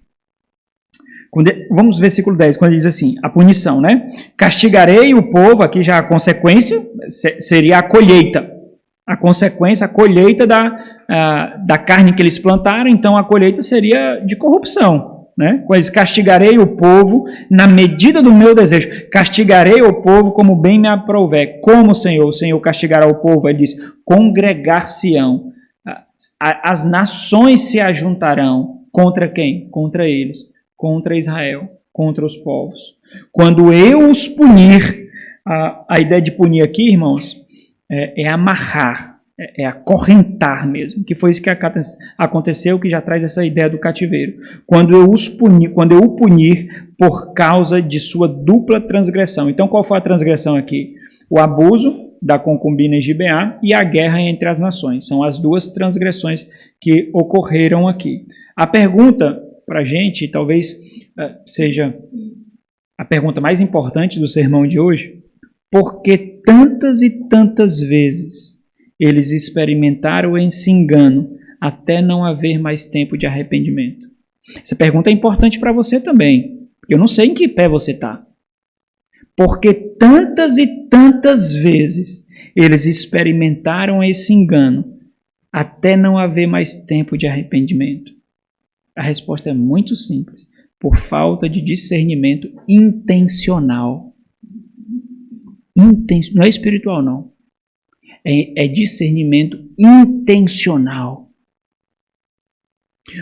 Vamos versículo 10, quando ele diz assim, a punição, né? Castigarei o povo, aqui já a consequência seria a colheita. A consequência, a colheita da carne que eles plantaram, então a colheita seria de corrupção. Né? Quando eles castigarei o povo na medida do meu desejo. Castigarei o povo como bem me aprouver. Como o Senhor castigará o povo? Ele diz, congregar-se-ão. As nações se ajuntarão. Contra quem? Contra eles. Contra Israel. Contra os povos. Quando eu os punir, a ideia de punir aqui, irmãos, é amarrar. É acorrentar mesmo, que foi isso que aconteceu, que já traz essa ideia do cativeiro. Quando eu o punir por causa de sua dupla transgressão. Então, qual foi a transgressão aqui? O abuso da concubina em Gibeá e a guerra entre as nações. São as duas transgressões que ocorreram aqui. A pergunta para a gente, talvez seja a pergunta mais importante do sermão de hoje, porque tantas e tantas vezes eles experimentaram esse engano até não haver mais tempo de arrependimento. Essa pergunta é importante para você também, porque eu não sei em que pé você está. Porque tantas e tantas vezes eles experimentaram esse engano até não haver mais tempo de arrependimento. A resposta é muito simples. Por falta de discernimento intencional. Não é espiritual, não. É discernimento intencional.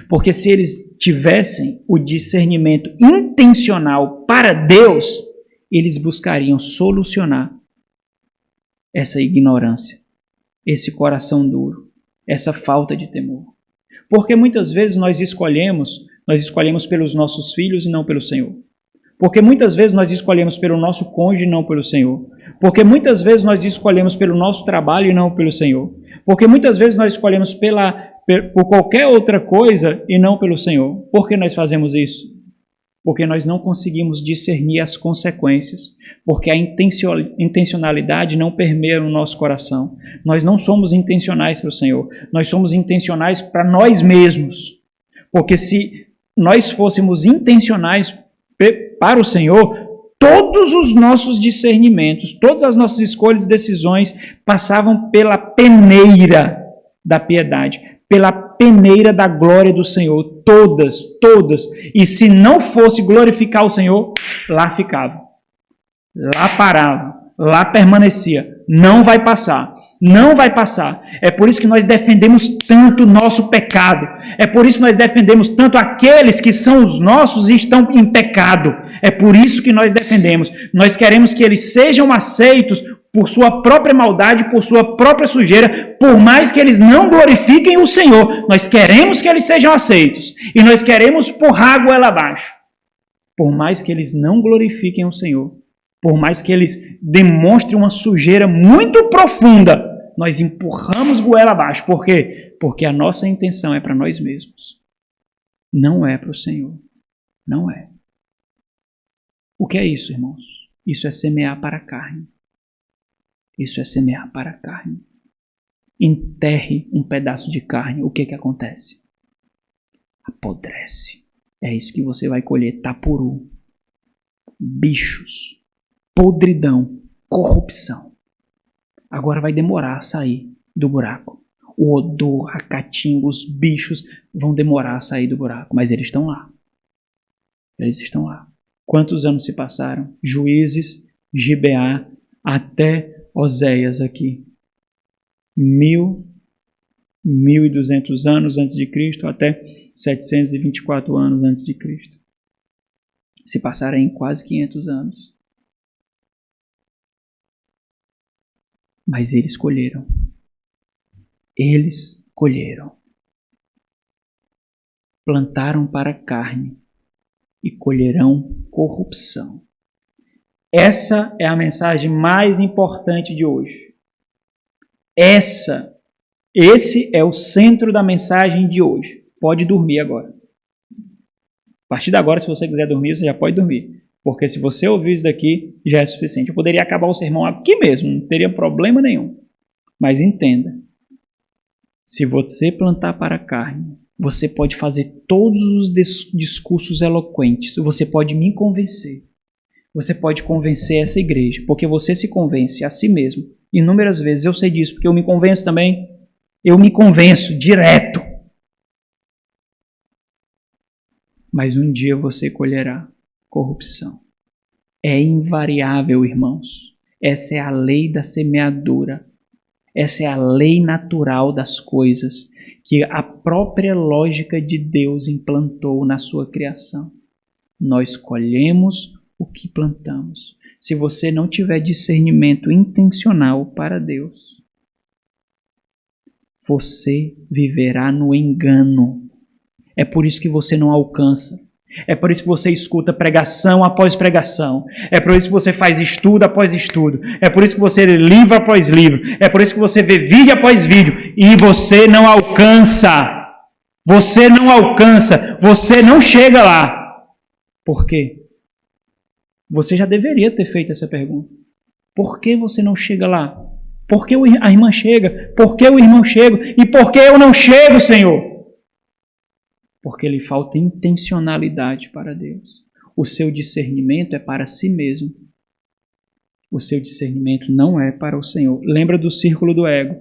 Porque se eles tivessem o discernimento intencional para Deus, eles buscariam solucionar essa ignorância, esse coração duro, essa falta de temor. Porque muitas vezes nós escolhemos pelos nossos filhos e não pelo Senhor. Porque muitas vezes nós escolhemos pelo nosso cônjuge e não pelo Senhor. Porque muitas vezes nós escolhemos pelo nosso trabalho e não pelo Senhor. Porque muitas vezes nós escolhemos por qualquer outra coisa e não pelo Senhor. Por que nós fazemos isso? Porque nós não conseguimos discernir as consequências. Porque a intencionalidade não permeia no nosso coração. Nós não somos intencionais para o Senhor. Nós somos intencionais para nós mesmos. Porque se nós fôssemos intencionais para o Senhor, todos os nossos discernimentos, todas as nossas escolhas e decisões passavam pela peneira da piedade, pela peneira da glória do Senhor, todas. E se não fosse glorificar o Senhor, lá ficava, lá parava, lá permanecia. Não vai passar. Não vai passar. É por isso que nós defendemos tanto o nosso pecado. É por isso que nós defendemos tanto aqueles que são os nossos e estão em pecado. É por isso que nós defendemos. Nós queremos que eles sejam aceitos por sua própria maldade, por sua própria sujeira, por mais que eles não glorifiquem o Senhor. Nós queremos que eles sejam aceitos. E nós queremos empurrar a goela abaixo. Por mais que eles não glorifiquem o Senhor. Por mais que eles demonstrem uma sujeira muito profunda, nós empurramos goela abaixo. Por quê? Porque a nossa intenção é para nós mesmos. Não é para o Senhor. Não é. O que é isso, irmãos? Isso é semear para a carne. Isso é semear para a carne. Enterre um pedaço de carne. O que acontece? Apodrece. É isso que você vai colher. Tapuru. Bichos. Podridão. Corrupção. Agora vai demorar a sair do buraco. O odor, a caatinga, os bichos vão demorar a sair do buraco. Mas eles estão lá. Eles estão lá. Quantos anos se passaram? Juízes, Gibeá, até Oséias aqui. 1.200 anos antes de Cristo, até 724 anos antes de Cristo. Se passaram em quase 500 anos. Mas eles colheram. Eles colheram. Plantaram para a carne e colherão corrupção. Essa é a mensagem mais importante de hoje. Esse é o centro da mensagem de hoje. Pode dormir agora. A partir de agora, se você quiser dormir, você já pode dormir. Porque se você ouvir isso daqui, já é suficiente. Eu poderia acabar o sermão aqui mesmo, não teria problema nenhum. Mas entenda, se você plantar para a carne, você pode fazer todos os discursos eloquentes, você pode me convencer, você pode convencer essa igreja, porque você se convence a si mesmo. Inúmeras vezes eu sei disso, porque eu me convenço também, eu me convenço direto. Mas um dia você colherá corrupção. É invariável, irmãos. Essa é a lei da semeadura. Essa é a lei natural das coisas que a própria lógica de Deus implantou na sua criação. Nós colhemos o que plantamos. Se você não tiver discernimento intencional para Deus, você viverá no engano. É por isso que você não alcança. É por isso que você escuta pregação após pregação. É por isso que você faz estudo após estudo. É por isso que você lê livro após livro. É por isso que você vê vídeo após vídeo. E você não alcança. Você não alcança. Você não chega lá. Por quê? Você já deveria ter feito essa pergunta. Por que você não chega lá? Por que a irmã chega? Por que o irmão chega? E por que eu não chego, Senhor? Porque lhe falta intencionalidade para Deus. O seu discernimento é para si mesmo. O seu discernimento não é para o Senhor. Lembra do círculo do ego.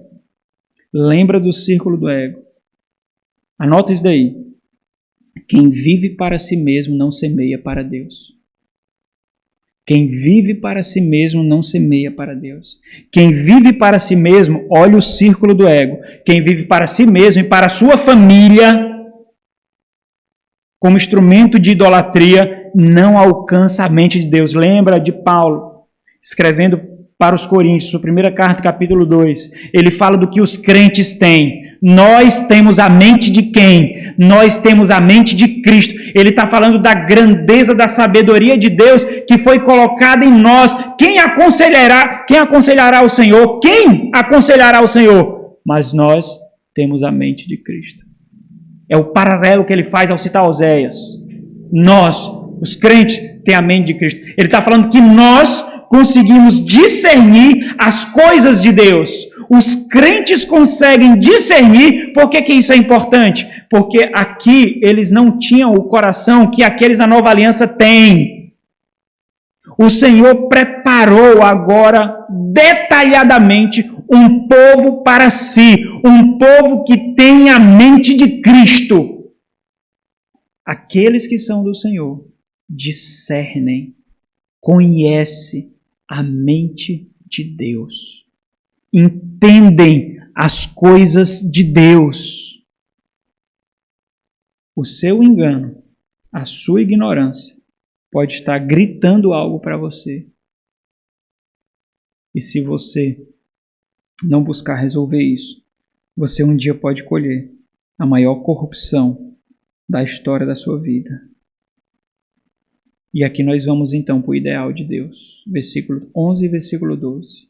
Lembra do círculo do ego. Anota isso daí. Quem vive para si mesmo não semeia para Deus. Quem vive para si mesmo não semeia para Deus. Quem vive para si mesmo, olha o círculo do ego. Quem vive para si mesmo e para a sua família, como instrumento de idolatria, não alcança a mente de Deus. Lembra de Paulo, escrevendo para os Coríntios, sua primeira carta, capítulo 2. Ele fala do que os crentes têm. Nós temos a mente de quem? Nós temos a mente de Cristo. Ele está falando da grandeza da sabedoria de Deus que foi colocada em nós. Quem aconselhará o Senhor? Quem aconselhará o Senhor? Mas nós temos a mente de Cristo. É o paralelo que ele faz ao citar Oséias. Nós, os crentes, temos a mente de Cristo. Ele está falando que nós conseguimos discernir as coisas de Deus. Os crentes conseguem discernir. Por que isso é importante? Porque aqui eles não tinham o coração que aqueles da nova aliança têm. O Senhor preparou agora detalhadamente um povo para si, um povo que tem a mente de Cristo. Aqueles que são do Senhor discernem, conhecem a mente de Deus, entendem as coisas de Deus. O seu engano, a sua ignorância, pode estar gritando algo para você. E se você não buscar resolver isso, você um dia pode colher a maior corrupção da história da sua vida. E aqui nós vamos então para o ideal de Deus. Versículo 11 e versículo 12.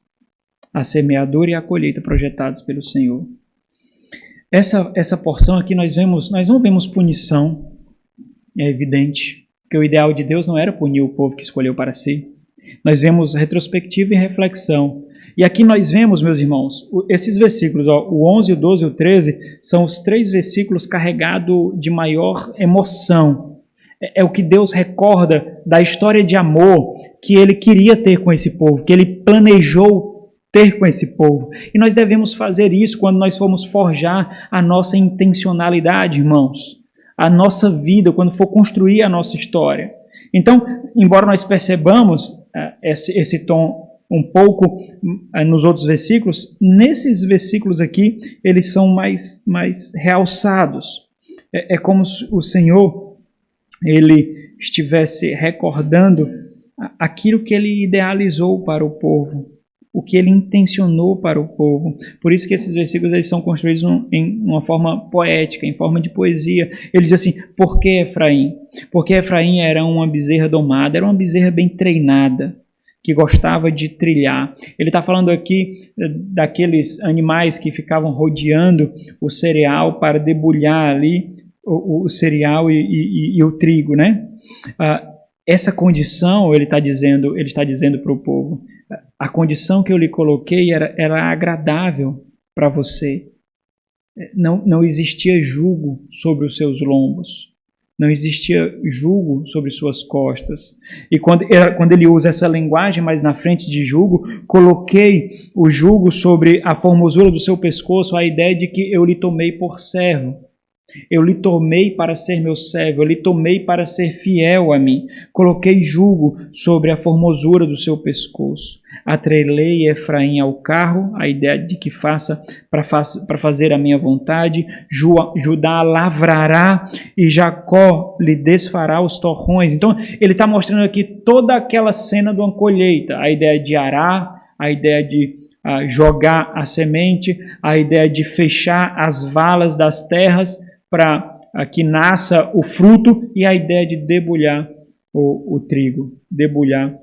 A semeadura e a colheita projetados pelo Senhor. Essa porção aqui nós não vemos punição. É evidente que o ideal de Deus não era punir o povo que escolheu para si. Nós vemos retrospectiva e reflexão. E aqui nós vemos, meus irmãos, esses versículos, o 11, o 12 e o 13, são os 3 versículos carregados de maior emoção. É o que Deus recorda da história de amor que Ele queria ter com esse povo, que Ele planejou ter com esse povo. E nós devemos fazer isso quando nós formos forjar a nossa intencionalidade, irmãos. A nossa vida, quando for construir a nossa história. Então, embora nós percebamos esse tom um pouco nos outros versículos, nesses versículos aqui, eles são mais realçados. É como se o Senhor ele estivesse recordando aquilo que ele idealizou para o povo, o que ele intencionou para o povo. Por isso que esses versículos eles são construídos em uma forma poética, em forma de poesia. Ele diz assim, por que Efraim? Porque Efraim era uma bezerra domada, era uma bezerra bem treinada, que gostava de trilhar. Ele está falando aqui daqueles animais que ficavam rodeando o cereal para debulhar ali o cereal e o trigo, né? Essa condição, ele está dizendo para o povo, a condição que eu lhe coloquei era agradável para você. Não existia jugo sobre os seus lombos. Não existia jugo sobre suas costas. E quando ele usa essa linguagem mais na frente de jugo, coloquei o jugo sobre a formosura do seu pescoço, a ideia de que eu lhe tomei por servo. Eu lhe tomei para ser meu servo, eu lhe tomei para ser fiel a mim. Coloquei jugo sobre a formosura do seu pescoço. Atrelei Efraim ao carro, a ideia de que faça para fazer a minha vontade. Judá lavrará e Jacó lhe desfará os torrões. Então, ele está mostrando aqui toda aquela cena de uma colheita. A ideia de arar, a ideia de jogar a semente, a ideia de fechar as valas das terras para que nasça o fruto e a ideia de debulhar o trigo, debulhar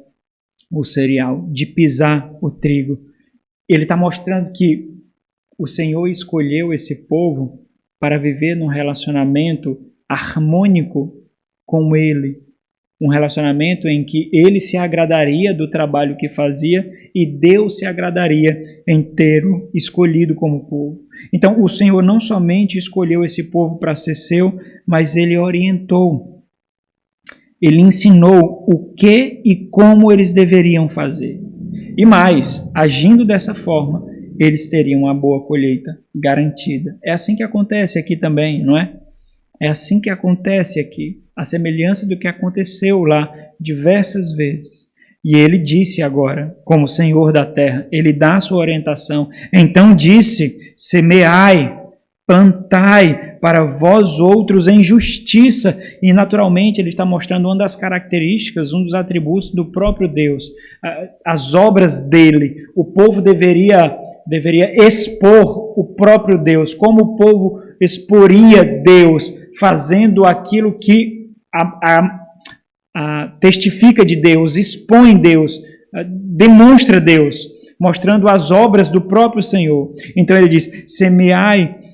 o cereal, de pisar o trigo. Ele está mostrando que o Senhor escolheu esse povo para viver num relacionamento harmônico com Ele. Um relacionamento em que ele se agradaria do trabalho que fazia e Deus se agradaria em tê-lo escolhido como povo. Então, o Senhor não somente escolheu esse povo para ser seu, mas ele orientou. Ele ensinou o que e como eles deveriam fazer. E mais, agindo dessa forma, eles teriam uma boa colheita garantida. É assim que acontece aqui também, não é? É assim que acontece aqui, a semelhança do que aconteceu lá diversas vezes. E ele disse agora, como Senhor da terra, ele dá a sua orientação. Então disse: semeai, plantai para vós outros em justiça. E naturalmente ele está mostrando uma das características, um dos atributos do próprio Deus. As obras dele. O povo deveria expor o próprio Deus. Como o povo exporia Deus, fazendo aquilo que testifica de Deus, expõe Deus, demonstra Deus, mostrando as obras do próprio Senhor. Então ele diz: semeai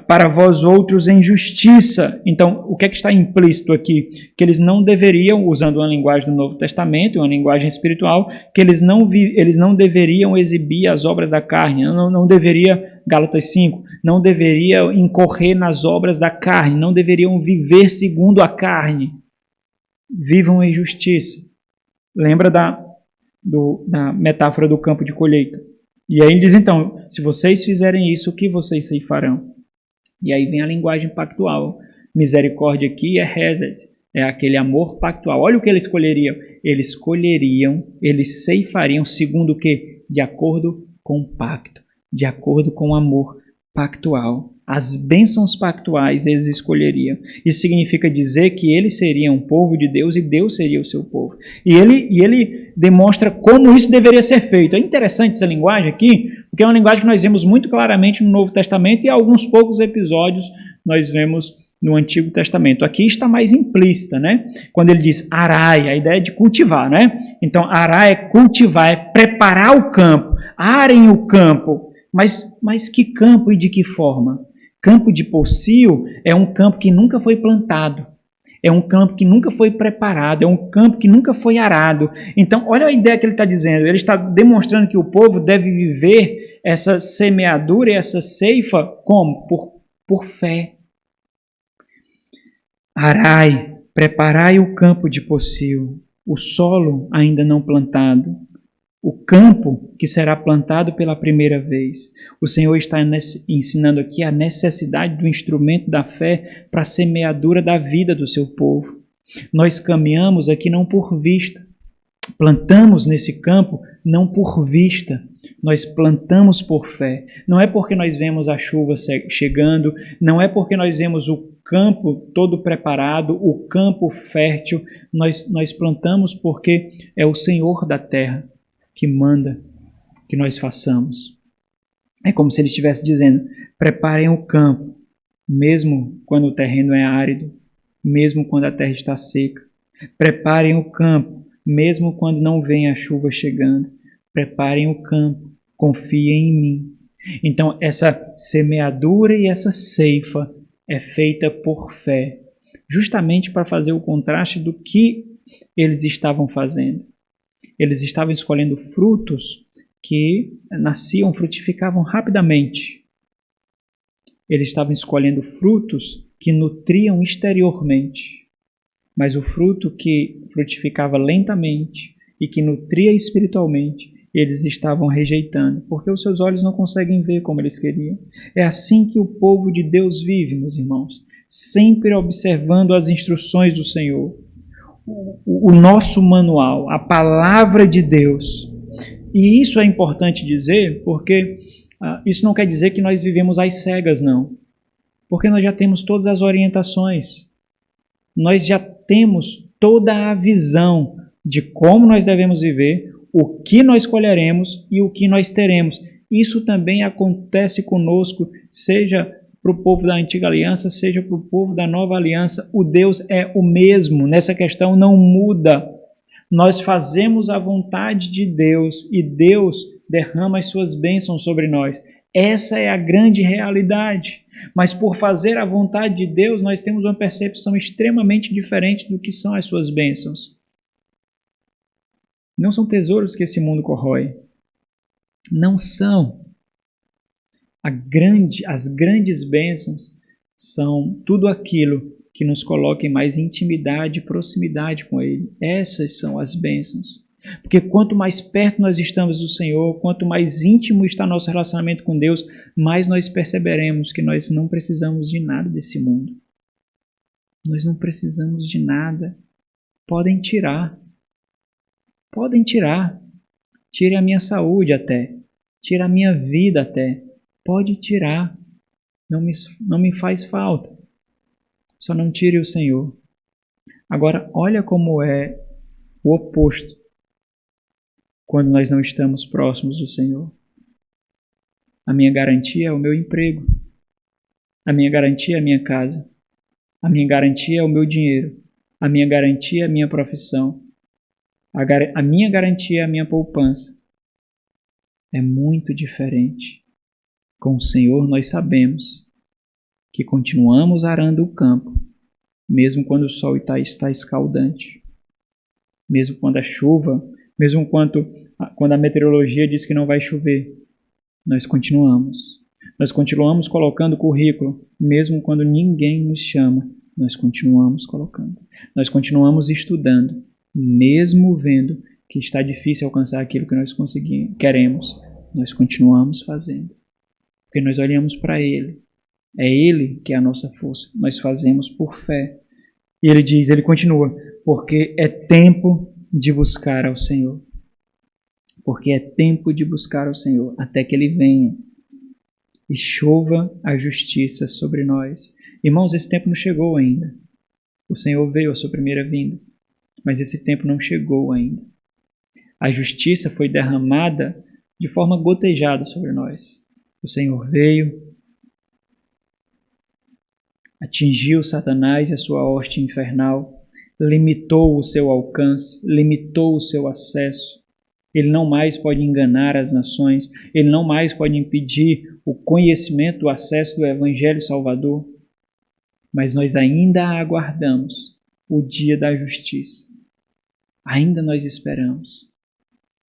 para vós outros em justiça. Então, o que é que está implícito aqui? Que eles não deveriam, usando uma linguagem do Novo Testamento, uma linguagem espiritual, que eles não deveriam exibir as obras da carne, não deveria, Gálatas 5, não deveriam incorrer nas obras da carne, não deveriam viver segundo a carne. Vivam em justiça. Lembra da metáfora do campo de colheita. E aí ele diz, então, se vocês fizerem isso, o que vocês ceifarão? E aí vem a linguagem pactual. Misericórdia aqui é hesed, é aquele amor pactual. Olha o que eles escolheriam. Eles ceifariam segundo o quê? De acordo com o pacto, de acordo com o amor pactual. As bênçãos pactuais eles escolheriam. Isso significa dizer que eles seriam o povo de Deus e Deus seria o seu povo. E ele demonstra como isso deveria ser feito. É interessante essa linguagem aqui, porque é uma linguagem que nós vemos muito claramente no Novo Testamento e alguns poucos episódios nós vemos no Antigo Testamento. Aqui está mais implícita, né? Quando ele diz arai, a ideia é de cultivar, né? Então, arai é cultivar, é preparar o campo, arem o campo. Mas que campo e de que forma? Campo de pocio é um campo que nunca foi plantado, é um campo que nunca foi preparado, é um campo que nunca foi arado. Então, olha a ideia que ele está dizendo. Ele está demonstrando que o povo deve viver essa semeadura e essa ceifa como? Por fé. Arai, preparai o campo de pocio, o solo ainda não plantado, o campo que será plantado pela primeira vez. O Senhor está ensinando aqui a necessidade do instrumento da fé para a semeadura da vida do seu povo. Nós caminhamos aqui não por vista, plantamos nesse campo não por vista, nós plantamos por fé. Não é porque nós vemos a chuva chegando, não é porque nós vemos o campo todo preparado, o campo fértil, nós plantamos porque é o Senhor da terra que manda que nós façamos. É como se ele estivesse dizendo: preparem o campo, mesmo quando o terreno é árido, mesmo quando a terra está seca. Preparem o campo, mesmo quando não vem a chuva chegando. Preparem o campo, confiem em mim. Então, essa semeadura e essa ceifa é feita por fé, justamente para fazer o contraste do que eles estavam fazendo. Eles estavam escolhendo frutos que nasciam, frutificavam rapidamente. Eles estavam escolhendo frutos que nutriam exteriormente, mas o fruto que frutificava lentamente e que nutria espiritualmente, eles estavam rejeitando, porque os seus olhos não conseguem ver como eles queriam. É assim que o povo de Deus vive, meus irmãos, sempre observando as instruções do Senhor. O nosso manual, a palavra de Deus. E isso é importante dizer, porque isso não quer dizer que nós vivemos às cegas, não. Porque nós já temos todas as orientações. Nós já temos toda a visão de como nós devemos viver, o que nós escolheremos e o que nós teremos. Isso também acontece conosco, seja para o povo da antiga aliança, seja para o povo da nova aliança. O Deus é o mesmo, nessa questão não muda. Nós fazemos a vontade de Deus e Deus derrama as suas bênçãos sobre nós. Essa é a grande realidade. Mas por fazer a vontade de Deus, nós temos uma percepção extremamente diferente do que são as suas bênçãos. Não são tesouros que esse mundo corrói. Não são. As grandes bênçãos são tudo aquilo que nos coloca em mais intimidade e proximidade com Ele. Essas são as bênçãos. Porque quanto mais perto nós estamos do Senhor, quanto mais íntimo está nosso relacionamento com Deus, mais nós perceberemos que nós não precisamos de nada desse mundo. Nós não precisamos de nada. Podem tirar. Podem tirar. Tire a minha saúde até. Tire a minha vida até. Pode tirar. Não me faz falta. Só não tire o Senhor. Agora, olha como é o oposto quando nós não estamos próximos do Senhor. A minha garantia é o meu emprego. A minha garantia é a minha casa. A minha garantia é o meu dinheiro. A minha garantia é a minha profissão. A minha garantia é a minha poupança. É muito diferente. Com o Senhor nós sabemos que continuamos arando o campo, mesmo quando o sol está escaldante, mesmo quando a chuva, mesmo quando a meteorologia diz que não vai chover, nós continuamos. Nós continuamos colocando currículo, mesmo quando ninguém nos chama, nós continuamos colocando. Nós continuamos estudando, mesmo vendo que está difícil alcançar aquilo que nós queremos, nós continuamos fazendo. Porque nós olhamos para Ele. É Ele que é a nossa força. Nós fazemos por fé. E ele continua, porque é tempo de buscar ao Senhor. Porque é tempo de buscar ao Senhor, até que Ele venha e chova a justiça sobre nós. Irmãos, esse tempo não chegou ainda. O Senhor veio à sua primeira vinda, mas esse tempo não chegou ainda. A justiça foi derramada de forma gotejada sobre nós. O Senhor veio, atingiu Satanás e a sua hoste infernal, limitou o seu alcance, limitou o seu acesso. Ele não mais pode enganar as nações, ele não mais pode impedir o conhecimento, o acesso do Evangelho Salvador. Mas nós ainda aguardamos o dia da justiça. Ainda nós esperamos.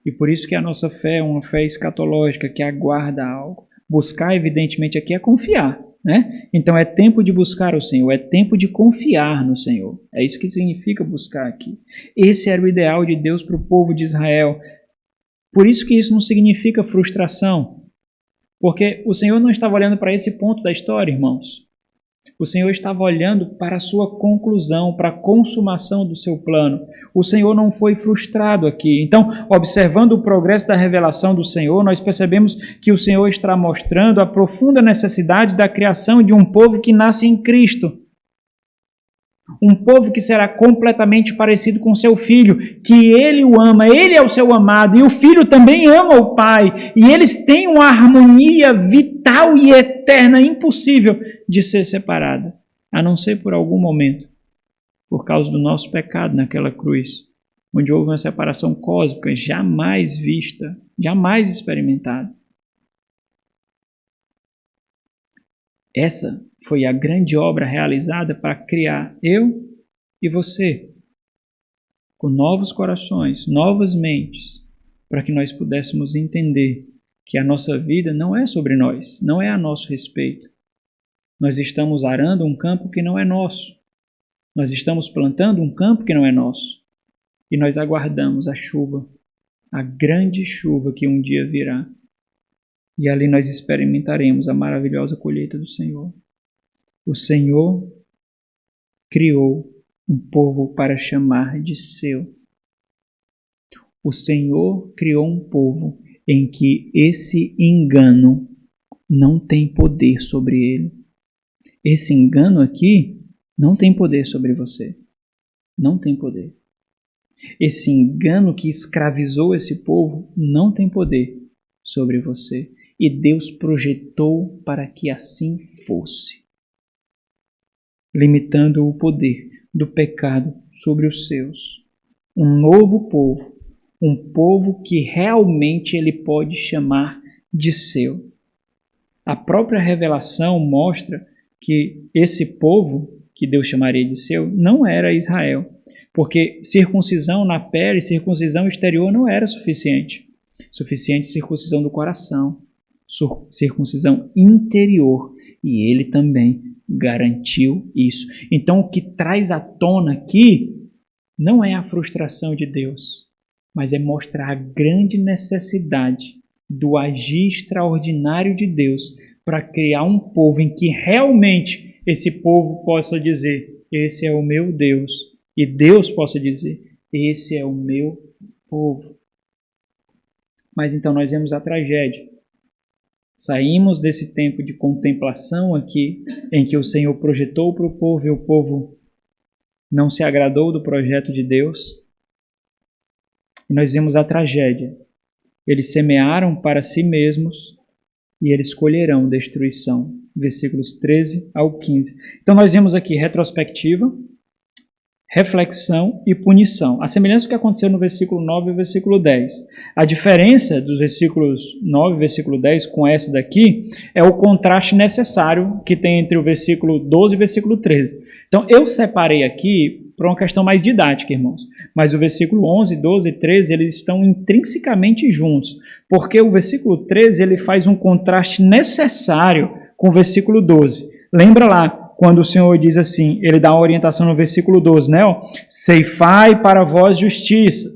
E por isso que a nossa fé é uma fé escatológica, que aguarda algo. Buscar, evidentemente, aqui é confiar, né? Então é tempo de buscar o Senhor, é tempo de confiar no Senhor. É isso que significa buscar aqui. Esse era o ideal de Deus para o povo de Israel. Por isso que isso não significa frustração. Porque o Senhor não estava olhando para esse ponto da história, irmãos. O Senhor estava olhando para a sua conclusão, para a consumação do seu plano. O Senhor não foi frustrado aqui. Então, observando o progresso da revelação do Senhor, nós percebemos que o Senhor está mostrando a profunda necessidade da criação de um povo que nasce em Cristo. Um povo que será completamente parecido com seu filho, que ele o ama, ele é o seu amado, e o filho também ama o pai, e eles têm uma harmonia vital e eterna, impossível de ser separada, a não ser por algum momento, por causa do nosso pecado naquela cruz, onde houve uma separação cósmica jamais vista, jamais experimentada. Essa foi a grande obra realizada para criar eu e você, com novos corações, novas mentes, para que nós pudéssemos entender que a nossa vida não é sobre nós, não é a nosso respeito. Nós estamos arando um campo que não é nosso. Nós estamos plantando um campo que não é nosso. E nós aguardamos a chuva, a grande chuva que um dia virá. E ali nós experimentaremos a maravilhosa colheita do Senhor. O Senhor criou um povo para chamar de seu. O Senhor criou um povo em que esse engano não tem poder sobre ele. Esse engano aqui não tem poder sobre você. Não tem poder. Esse engano que escravizou esse povo não tem poder sobre você. E Deus projetou para que assim fosse, limitando o poder do pecado sobre os seus. Um novo povo, um povo que realmente ele pode chamar de seu. A própria revelação mostra que esse povo, que Deus chamaria de seu, não era Israel. Porque circuncisão na pele, circuncisão exterior não era suficiente. Suficiente circuncisão do coração, circuncisão interior. E ele também garantiu isso. Então o que traz à tona aqui não é a frustração de Deus, mas é mostrar a grande necessidade do agir extraordinário de Deus para criar um povo em que realmente esse povo possa dizer: esse é o meu Deus. E Deus possa dizer: esse é o meu povo. Mas então nós vemos a tragédia. Saímos desse tempo de contemplação aqui, em que o Senhor projetou para o povo e o povo não se agradou do projeto de Deus. E nós vemos a tragédia. Eles semearam para si mesmos e eles colherão destruição. Versículos 13 ao 15. Então nós vemos aqui retrospectiva, reflexão e punição. A semelhança do que aconteceu no versículo 9 e versículo 10. A diferença dos versículos 9 e versículo 10 com essa daqui é o contraste necessário que tem entre o versículo 12 e o versículo 13. Então eu separei aqui para uma questão mais didática, irmãos. Mas o versículo 11, 12 e 13, eles estão intrinsecamente juntos. Porque o versículo 13 ele faz um contraste necessário com o versículo 12. Lembra lá, quando o Senhor diz assim, ele dá uma orientação no versículo 12, né? Ceifai para vós justiça,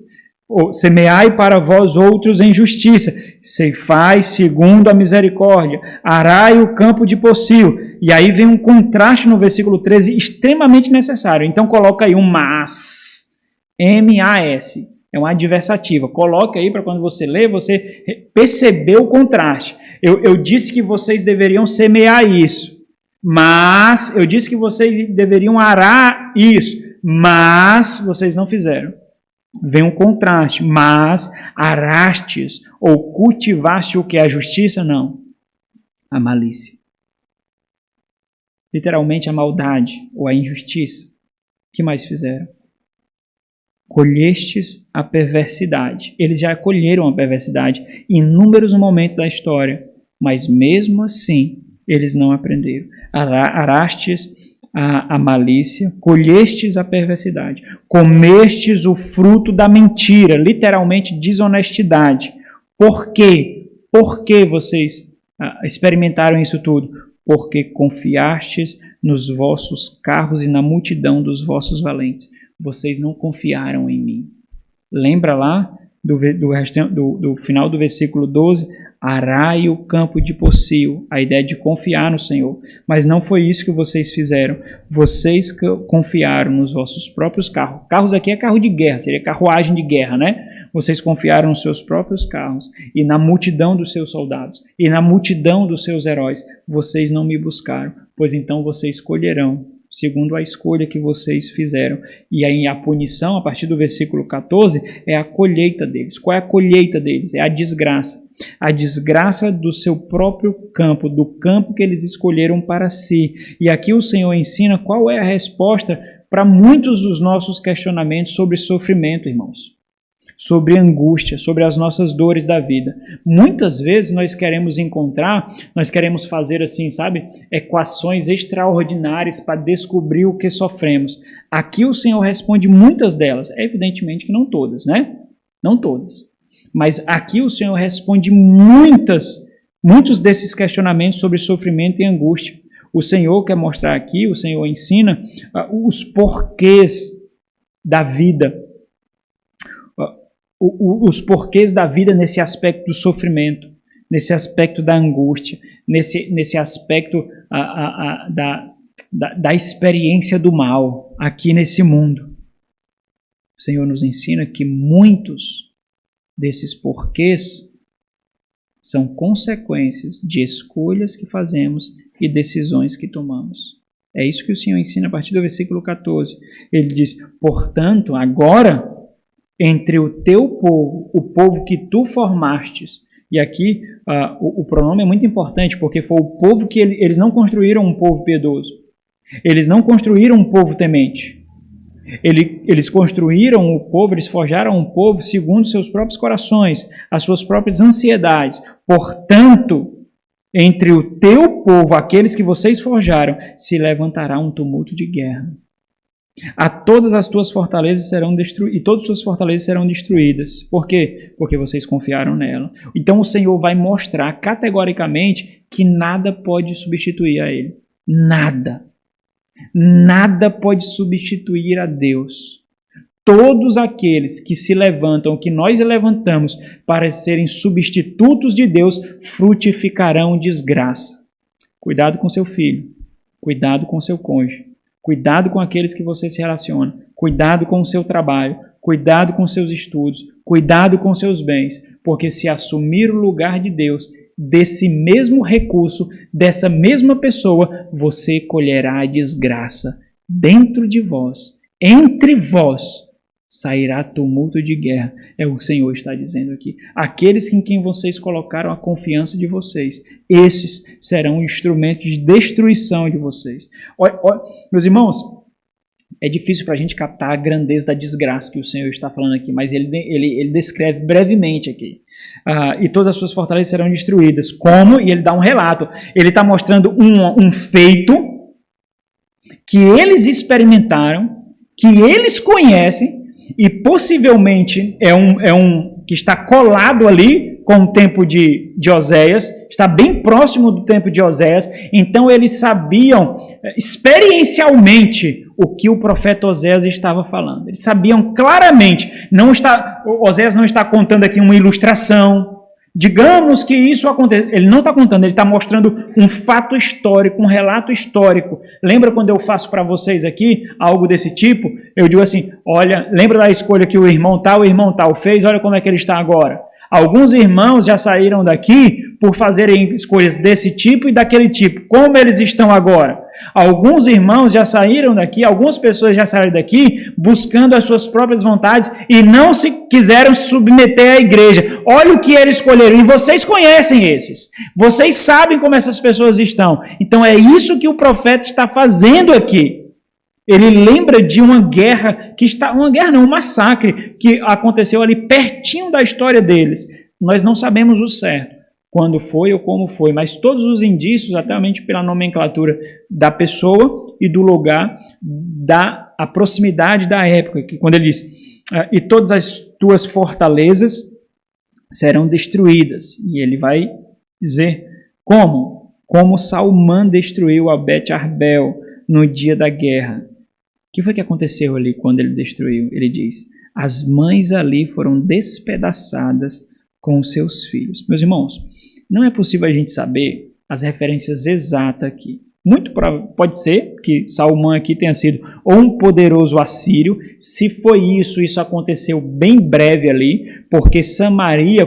ou semeai para vós outros em justiça, ceifai segundo a misericórdia, arai o campo de pocio. E aí vem um contraste no versículo 13 extremamente necessário. Então coloca aí um mas, M-A-S, é uma adversativa. Coloca aí para quando você lê, você perceber o contraste. Eu disse que vocês deveriam semear isso. Mas, eu disse que vocês deveriam arar isso, mas vocês não fizeram. Vem um contraste, mas arastes ou cultivaste o que é a justiça? Não, a malícia. Literalmente a maldade ou a injustiça. O que mais fizeram? Colhestes a perversidade. Eles já colheram a perversidade em inúmeros momentos da história, mas mesmo assim eles não aprenderam. Arastes a malícia, colhestes a perversidade, comestes o fruto da mentira, literalmente desonestidade. Por quê? Por que vocês experimentaram isso tudo? Porque confiastes nos vossos carros e na multidão dos vossos valentes. Vocês não confiaram em mim. Lembra lá do final do versículo 12? Arai o campo de pocio, a ideia de confiar no Senhor. Mas não foi isso que vocês fizeram. Vocês confiaram nos vossos próprios carros. Carros aqui é carro de guerra, seria carruagem de guerra, né? Vocês confiaram nos seus próprios carros e na multidão dos seus soldados e na multidão dos seus heróis. Vocês não me buscaram, pois então vocês colherão segundo a escolha que vocês fizeram. E aí a punição, a partir do versículo 14, é a colheita deles. Qual é a colheita deles? É a desgraça. A desgraça do seu próprio campo, do campo que eles escolheram para si. E aqui o Senhor ensina qual é a resposta para muitos dos nossos questionamentos sobre sofrimento, irmãos. Sobre angústia, sobre as nossas dores da vida. Muitas vezes nós queremos fazer assim, sabe, equações extraordinárias para descobrir o que sofremos. Aqui o Senhor responde muitas delas, evidentemente que não todas, né? Não todas. Mas aqui o Senhor responde muitos desses questionamentos sobre sofrimento e angústia. O Senhor quer mostrar aqui, o Senhor ensina os porquês da vida. Os porquês da vida nesse aspecto do sofrimento, nesse aspecto da angústia, nesse aspecto da experiência do mal aqui nesse mundo. O Senhor nos ensina que muitos desses porquês são consequências de escolhas que fazemos e decisões que tomamos. É isso que o Senhor ensina a partir do versículo 14. Ele diz, portanto, agora, entre o teu povo, o povo que tu formastes, e aqui o pronome é muito importante, porque foi o povo que eles não construíram um povo piedoso, eles não construíram um povo temente, eles construíram o povo, eles forjaram um povo segundo seus próprios corações, as suas próprias ansiedades. Portanto, entre o teu povo, aqueles que vocês forjaram, se levantará um tumulto de guerra. A todas as tuas fortalezas serão destruídas, e todas as tuas fortalezas serão destruídas. Por quê? Porque vocês confiaram nela. Então o Senhor vai mostrar categoricamente que nada pode substituir a Ele. Nada. Nada pode substituir a Deus. Todos aqueles que se levantam, que nós levantamos para serem substitutos de Deus, frutificarão desgraça. Cuidado com seu filho. Cuidado com seu cônjuge. Cuidado com aqueles que você se relaciona. Cuidado com o seu trabalho. Cuidado com seus estudos. Cuidado com seus bens. Porque se assumir o lugar de Deus, desse mesmo recurso, dessa mesma pessoa, você colherá a desgraça. Dentro de vós, entre vós, sairá tumulto de guerra. É o Senhor está dizendo aqui. Aqueles em quem vocês colocaram a confiança de vocês, esses serão instrumentos de destruição de vocês. Olha, meus irmãos, é difícil para a gente captar a grandeza da desgraça que o Senhor está falando aqui, mas ele descreve brevemente aqui. E todas as suas fortalezas serão destruídas. Como? E ele dá um relato. Ele está mostrando um feito que eles experimentaram, que eles conhecem, e possivelmente é um que está colado ali com o tempo de Oséias, está bem próximo do tempo de Oséias, então eles sabiam experiencialmente o que o profeta Oséias estava falando. Eles sabiam claramente, Oséias não está contando aqui uma ilustração, digamos que isso aconteceu. Ele não está contando, ele está mostrando um fato histórico, um relato histórico. Lembra quando eu faço para vocês aqui algo desse tipo? Eu digo assim, olha, lembra da escolha que o irmão tal fez? Olha como é que ele está agora. Alguns irmãos já saíram daqui por fazerem escolhas desse tipo e daquele tipo. Como eles estão agora? Alguns irmãos já saíram daqui, algumas pessoas já saíram daqui buscando as suas próprias vontades e não se quiseram submeter à igreja. Olha o que eles escolheram, e vocês conhecem esses. Vocês sabem como essas pessoas estão. Então é isso que o profeta está fazendo aqui. Ele lembra de uma guerra, um massacre que aconteceu ali pertinho da história deles. Nós não sabemos o certo, quando foi ou como foi, mas todos os indícios, até realmente pela nomenclatura da pessoa e do lugar, dá a proximidade da época, que quando ele diz, e todas as tuas fortalezas serão destruídas. E ele vai dizer, como? Como Salmã destruiu a Bet-Arbel no dia da guerra. O que foi que aconteceu ali quando ele destruiu? Ele diz, as mães ali foram despedaçadas com os seus filhos. Meus irmãos, não é possível a gente saber as referências exatas aqui. Muito pode ser que Salmã aqui tenha sido ou um poderoso assírio. Se foi isso aconteceu bem breve ali, porque Samaria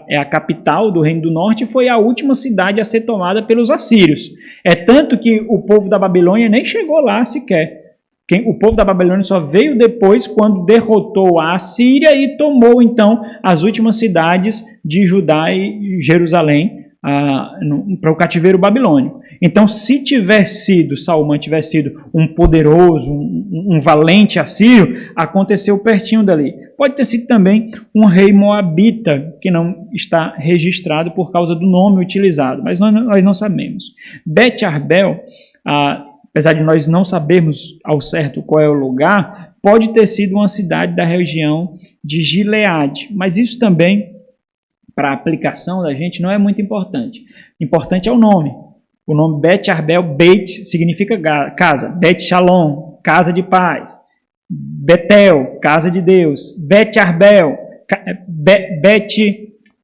é a capital do Reino do Norte e foi a última cidade a ser tomada pelos assírios. É tanto que o povo da Babilônia nem chegou lá sequer. O povo da Babilônia só veio depois quando derrotou a Assíria e tomou então as últimas cidades de Judá e Jerusalém para o cativeiro babilônico. Então, se Salmã tivesse sido um poderoso, um valente assírio, aconteceu pertinho dali. Pode ter sido também um rei moabita, que não está registrado por causa do nome utilizado, mas nós não sabemos. Bet-Arbel, apesar de nós não sabermos ao certo qual é o lugar, pode ter sido uma cidade da região de Gileade, mas isso também, para a aplicação da gente, não é muito importante. Importante é o nome. O nome Bet-Arbel, Beit significa casa, Bet-Shalom, casa de paz, Betel, casa de Deus, Bet-Arbel,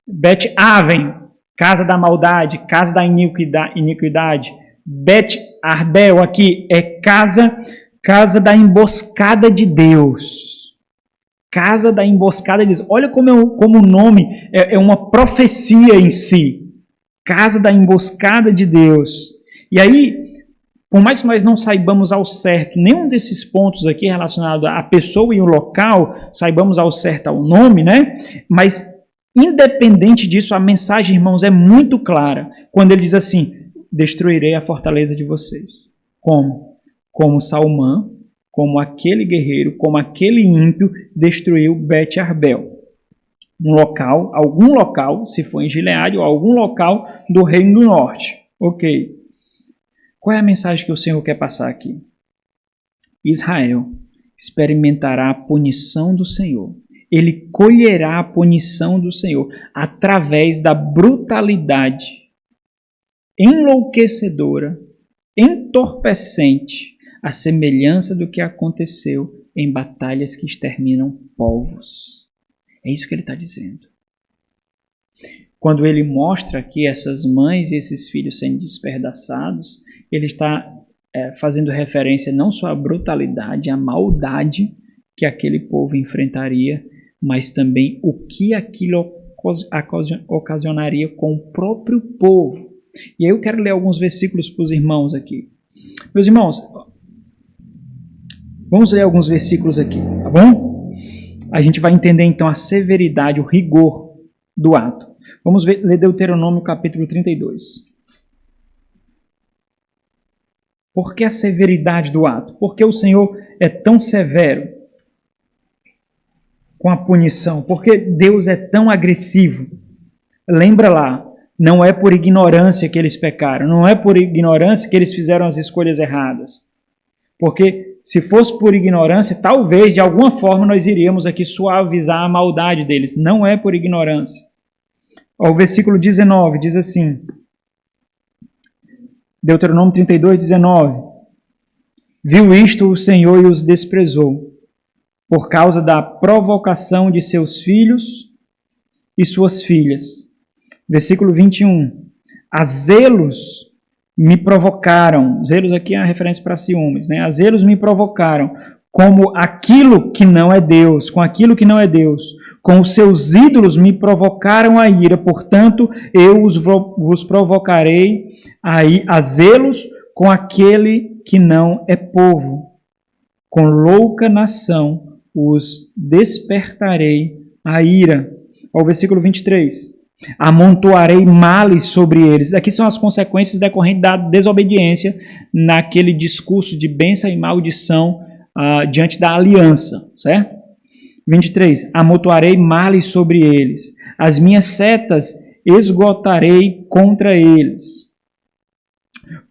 Bet-Aven, casa da maldade, casa da iniquidade. Bet-Arbel aqui é casa da emboscada de Deus. Casa da emboscada de Deus. Olha como o nome é uma profecia em si. Casa da emboscada de Deus. E aí, por mais que nós não saibamos ao certo nenhum desses pontos aqui relacionado à pessoa e o local, saibamos ao certo o nome, né? Mas, independente disso, a mensagem, irmãos, é muito clara. Quando ele diz assim, destruirei a fortaleza de vocês. Como? Como Salmã, como aquele guerreiro, como aquele ímpio destruiu Bet-Arbel. Um local, algum local, se for em Gileade, ou algum local do Reino do Norte. Ok. Qual é a mensagem que o Senhor quer passar aqui? Israel experimentará a punição do Senhor. Ele colherá a punição do Senhor através da brutalidade enlouquecedora, entorpecente, a semelhança do que aconteceu em batalhas que exterminam povos. É isso que ele está dizendo. Quando ele mostra aqui essas mães e esses filhos sendo despedaçados, ele está fazendo referência não só à brutalidade, à maldade que aquele povo enfrentaria, mas também o que aquilo ocasionaria com o próprio povo. E aí eu quero ler alguns versículos para os irmãos aqui. Meus irmãos, vamos ler alguns versículos aqui, tá bom? A gente vai entender então a severidade, o rigor do ato. Vamos ler Deuteronômio capítulo 32. Por que a severidade do ato? Por que o Senhor é tão severo com a punição? Por que Deus é tão agressivo? Lembra lá, não é por ignorância que eles pecaram, não é por ignorância que eles fizeram as escolhas erradas. Porque se fosse por ignorância, talvez de alguma forma nós iríamos aqui suavizar a maldade deles. Não é por ignorância. O versículo 19 diz assim, Deuteronômio 32, 19. Viu isto o Senhor e os desprezou, por causa da provocação de seus filhos e suas filhas. Versículo 21. A zelos me provocaram, zelos aqui é a referência para ciúmes, né? A zelos me provocaram, como aquilo que não é Deus, com aquilo que não é Deus. Com os seus ídolos me provocaram a ira, portanto, eu vos provocarei a zelos com aquele que não é povo. Com louca nação os despertarei a ira. Ao versículo 23. Amontoarei males sobre eles. Aqui são as consequências decorrentes da desobediência naquele discurso de bênção e maldição diante da aliança, certo? 23. Amontoarei males sobre eles. As minhas setas esgotarei contra eles.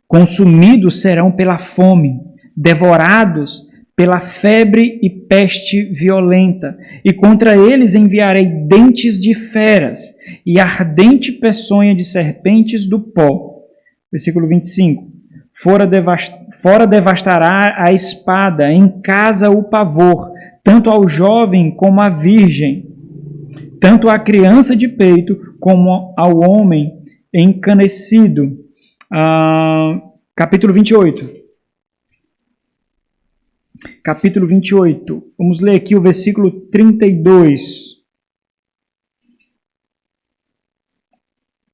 Consumidos serão pela fome, devorados pela febre e peste violenta. E contra eles enviarei dentes de feras e ardente peçonha de serpentes do pó. Versículo 25. Fora devastará a espada, em casa o pavor, tanto ao jovem como à virgem, tanto à criança de peito como ao homem encanecido. Capítulo 28. Capítulo 28. Vamos ler aqui o versículo 32.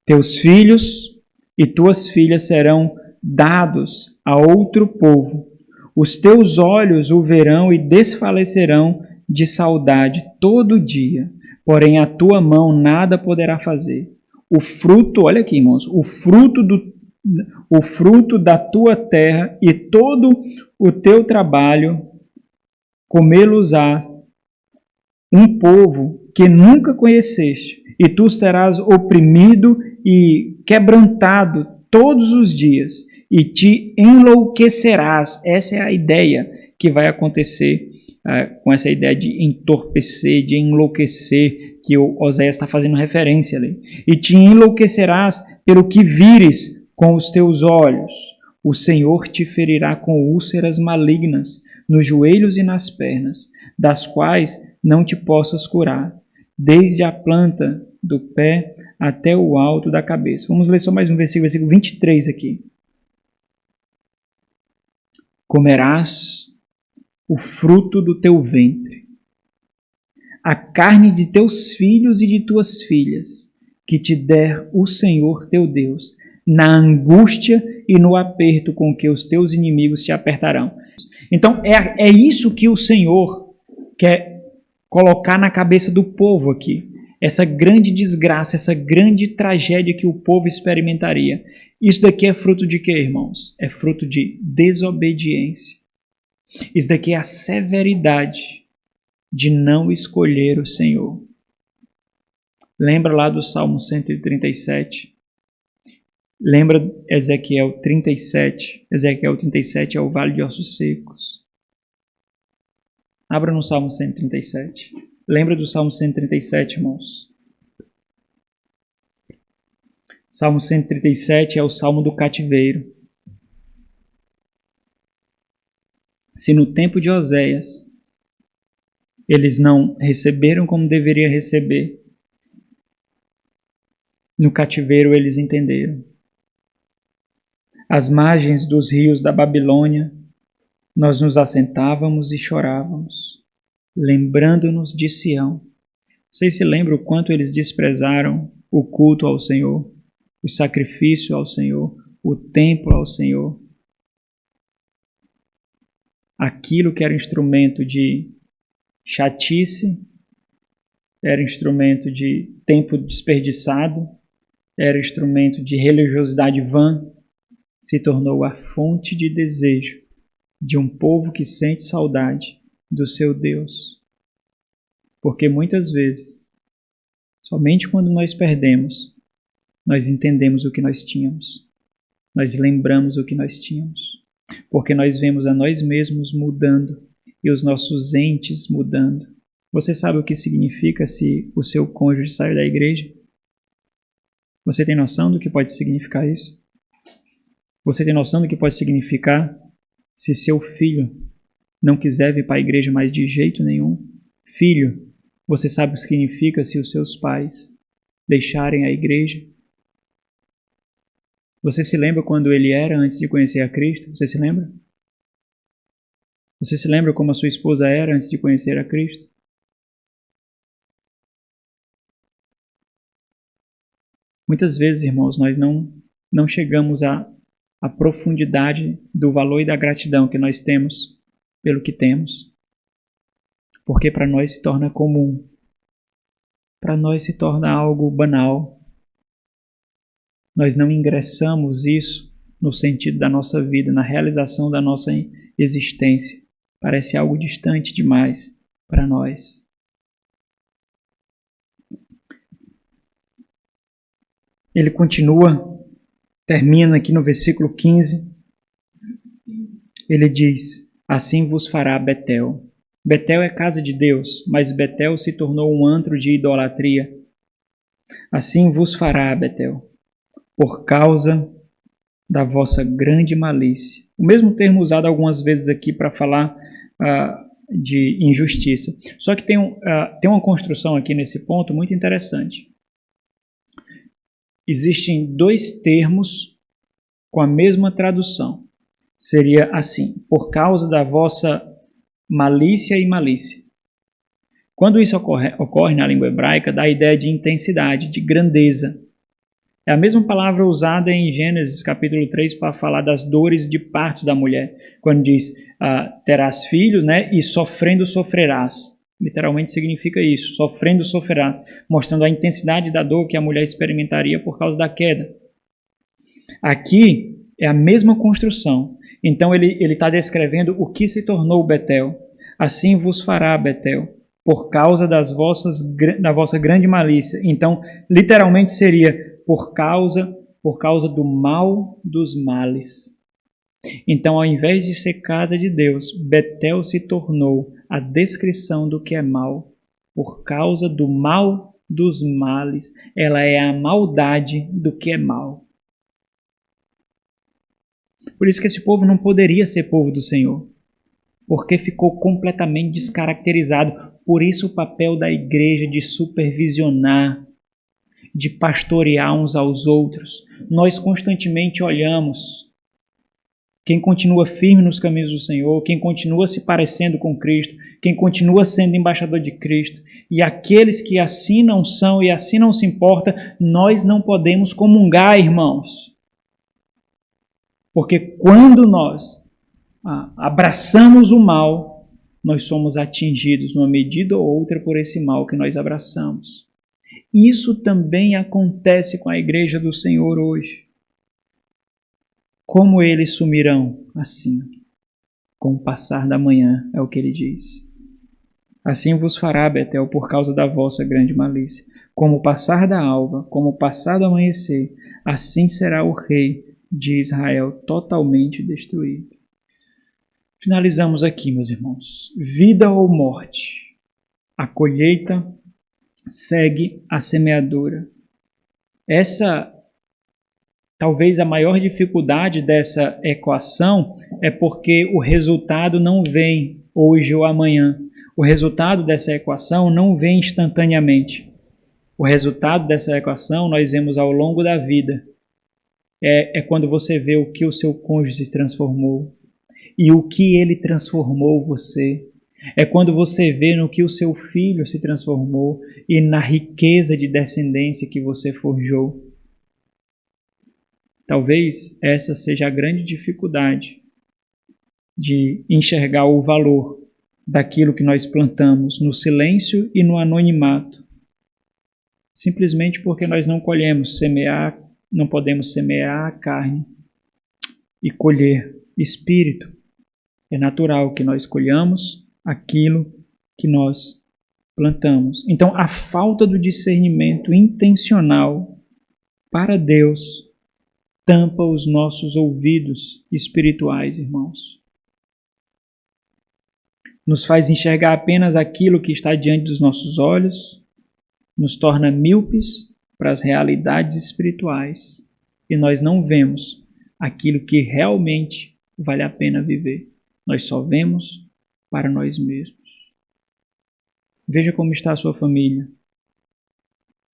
Teus filhos e tuas filhas serão dados a outro povo. Os teus olhos o verão e desfalecerão de saudade todo dia, porém a tua mão nada poderá fazer. O fruto, olha aqui, irmãos, o fruto da tua terra e todo o teu trabalho comê-los-á um povo que nunca conheceste, e tu serás oprimido e quebrantado todos os dias, e te enlouquecerás. Essa é a ideia que vai acontecer com essa ideia de entorpecer, de enlouquecer, que o Oséias está fazendo referência ali. E te enlouquecerás pelo que vires com os teus olhos. O Senhor te ferirá com úlceras malignas nos joelhos e nas pernas, das quais não te possas curar, desde a planta do pé até o alto da cabeça. Vamos ler só mais um versículo 23 aqui. Comerás o fruto do teu ventre, a carne de teus filhos e de tuas filhas, que te der o Senhor teu Deus, na angústia e no aperto com que os teus inimigos te apertarão. Então, é isso que o Senhor quer colocar na cabeça do povo aqui. Essa grande desgraça, essa grande tragédia que o povo experimentaria. Isso daqui é fruto de quê, irmãos? É fruto de desobediência. Isso daqui é a severidade de não escolher o Senhor. Lembra lá do Salmo 137? Lembra Ezequiel 37? Ezequiel 37 é o vale de ossos secos. Abra no Salmo 137. Lembra do Salmo 137, irmãos? Salmo 137 é o Salmo do cativeiro. Se no tempo de Oséias eles não receberam como deveria receber, no cativeiro eles entenderam. Às margens dos rios da Babilônia, nós nos assentávamos e chorávamos, lembrando-nos de Sião. Vocês se lembram o quanto eles desprezaram o culto ao Senhor, o sacrifício ao Senhor, o templo ao Senhor? Aquilo que era instrumento de chatice, era instrumento de tempo desperdiçado, era instrumento de religiosidade vã, se tornou a fonte de desejo de um povo que sente saudade do seu Deus. Porque muitas vezes, somente quando nós perdemos, nós entendemos o que nós tínhamos. Nós lembramos o que nós tínhamos. Porque nós vemos a nós mesmos mudando e os nossos entes mudando. Você sabe o que significa se o seu cônjuge sair da igreja? Você tem noção do que pode significar isso? Você tem noção do que pode significar se seu filho não quiser vir para a igreja mais de jeito nenhum? Filho, você sabe o que significa se os seus pais deixarem a igreja? Você se lembra quando ele era antes de conhecer a Cristo? Você se lembra? Você se lembra como a sua esposa era antes de conhecer a Cristo? Muitas vezes, irmãos, nós não chegamos à profundidade do valor e da gratidão que nós temos pelo que temos. Porque para nós se torna comum. Para nós se torna algo banal. Nós não ingressamos isso no sentido da nossa vida, na realização da nossa existência. Parece algo distante demais para nós. Ele continua, termina aqui no versículo 15. Ele diz: assim vos fará Betel. Betel é casa de Deus, mas Betel se tornou um antro de idolatria. Assim vos fará Betel, por causa da vossa grande malícia. O mesmo termo usado algumas vezes aqui para falar de injustiça. Só que tem uma construção aqui nesse ponto muito interessante. Existem dois termos com a mesma tradução. Seria assim: por causa da vossa malícia e malícia. Quando isso ocorre na língua hebraica, dá a ideia de intensidade, de grandeza. É a mesma palavra usada em Gênesis capítulo 3 para falar das dores de parto da mulher. Quando diz, terás filhos, né, e sofrendo sofrerás. Literalmente significa isso, sofrendo sofrerás, mostrando a intensidade da dor que a mulher experimentaria por causa da queda. Aqui é a mesma construção. Então ele está descrevendo o que se tornou Betel. Assim vos fará Betel, por causa da vossa grande malícia. Então, literalmente seria por causa do mal dos males. Então, ao invés de ser casa de Deus, Betel se tornou a descrição do que é mal. Por causa do mal dos males, ela é a maldade do que é mal. Por isso que esse povo não poderia ser povo do Senhor, porque ficou completamente descaracterizado. Por isso o papel da igreja de supervisionar, de pastorear uns aos outros. Nós constantemente olhamos quem continua firme nos caminhos do Senhor, quem continua se parecendo com Cristo, quem continua sendo embaixador de Cristo. E aqueles que assim não são e assim não se importa, nós não podemos comungar, irmãos. Porque quando nós abraçamos o mal, nós somos atingidos numa medida ou outra por esse mal que nós abraçamos. Isso também acontece com a igreja do Senhor hoje. Como eles sumirão? Assim, com o passar da manhã, é o que ele diz. Assim vos fará Betel por causa da vossa grande malícia. Como o passar da alva, como o passar do amanhecer, assim será o rei de Israel totalmente destruído. Finalizamos aqui, meus irmãos. Vida ou morte? A colheita segue a semeadura. Essa, talvez a maior dificuldade dessa equação é porque o resultado não vem hoje ou amanhã. O resultado dessa equação não vem instantaneamente. O resultado dessa equação nós vemos ao longo da vida. É quando você vê o que o seu cônjuge se transformou e o que ele transformou você. É quando você vê no que o seu filho se transformou e na riqueza de descendência que você forjou. Talvez essa seja a grande dificuldade de enxergar o valor daquilo que nós plantamos no silêncio e no anonimato. Simplesmente porque nós não não podemos semear a carne e colher espírito. É natural que nós colhamos aquilo que nós plantamos. Então, a falta do discernimento intencional para Deus tampa os nossos ouvidos espirituais, irmãos. Nos faz enxergar apenas aquilo que está diante dos nossos olhos, nos torna míopes para as realidades espirituais e nós não vemos aquilo que realmente vale a pena viver. Nós só vemos para nós mesmos. Veja como está a sua família.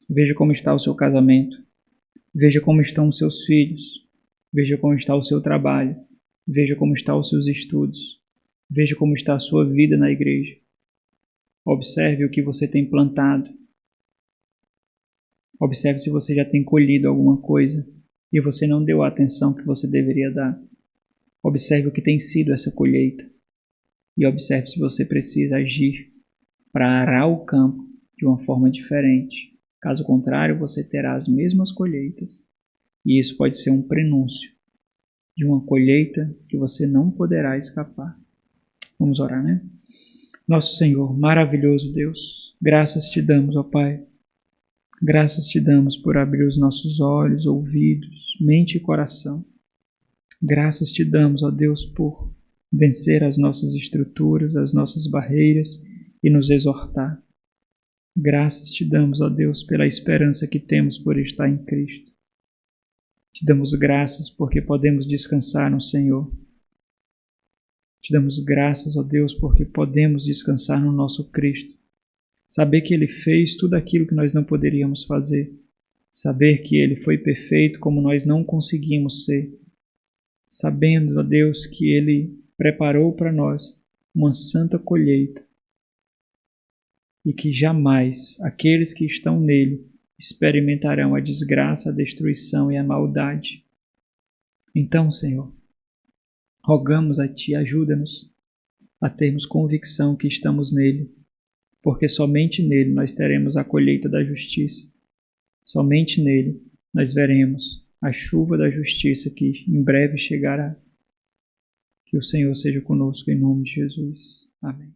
Veja como está o seu casamento. Veja como estão os seus filhos. Veja como está o seu trabalho. Veja como estão os seus estudos. Veja como está a sua vida na igreja. Observe o que você tem plantado. Observe se você já tem colhido alguma coisa e você não deu a atenção que você deveria dar. Observe o que tem sido essa colheita e observe se você precisa agir para arar o campo de uma forma diferente. Caso contrário, você terá as mesmas colheitas e isso pode ser um prenúncio de uma colheita que você não poderá escapar. Vamos orar, né? Nosso Senhor, maravilhoso Deus, graças te damos, ó Pai. Graças te damos por abrir os nossos olhos, ouvidos, mente e coração. Graças te damos, ó Deus, por vencer as nossas estruturas, as nossas barreiras e nos exortar. Graças te damos, ó Deus, pela esperança que temos por estar em Cristo. Te damos graças porque podemos descansar no Senhor. Te damos graças, ó Deus, porque podemos descansar no nosso Cristo. Saber que Ele fez tudo aquilo que nós não poderíamos fazer. Saber que Ele foi perfeito como nós não conseguimos ser. Sabendo, ó Deus, que Ele preparou para nós uma santa colheita. E que jamais aqueles que estão nele experimentarão a desgraça, a destruição e a maldade. Então, Senhor, rogamos a Ti, ajuda-nos a termos convicção que estamos nele. Porque somente nele nós teremos a colheita da justiça. Somente nele nós veremos a chuva da justiça que em breve chegará. Que o Senhor seja conosco em nome de Jesus. Amém.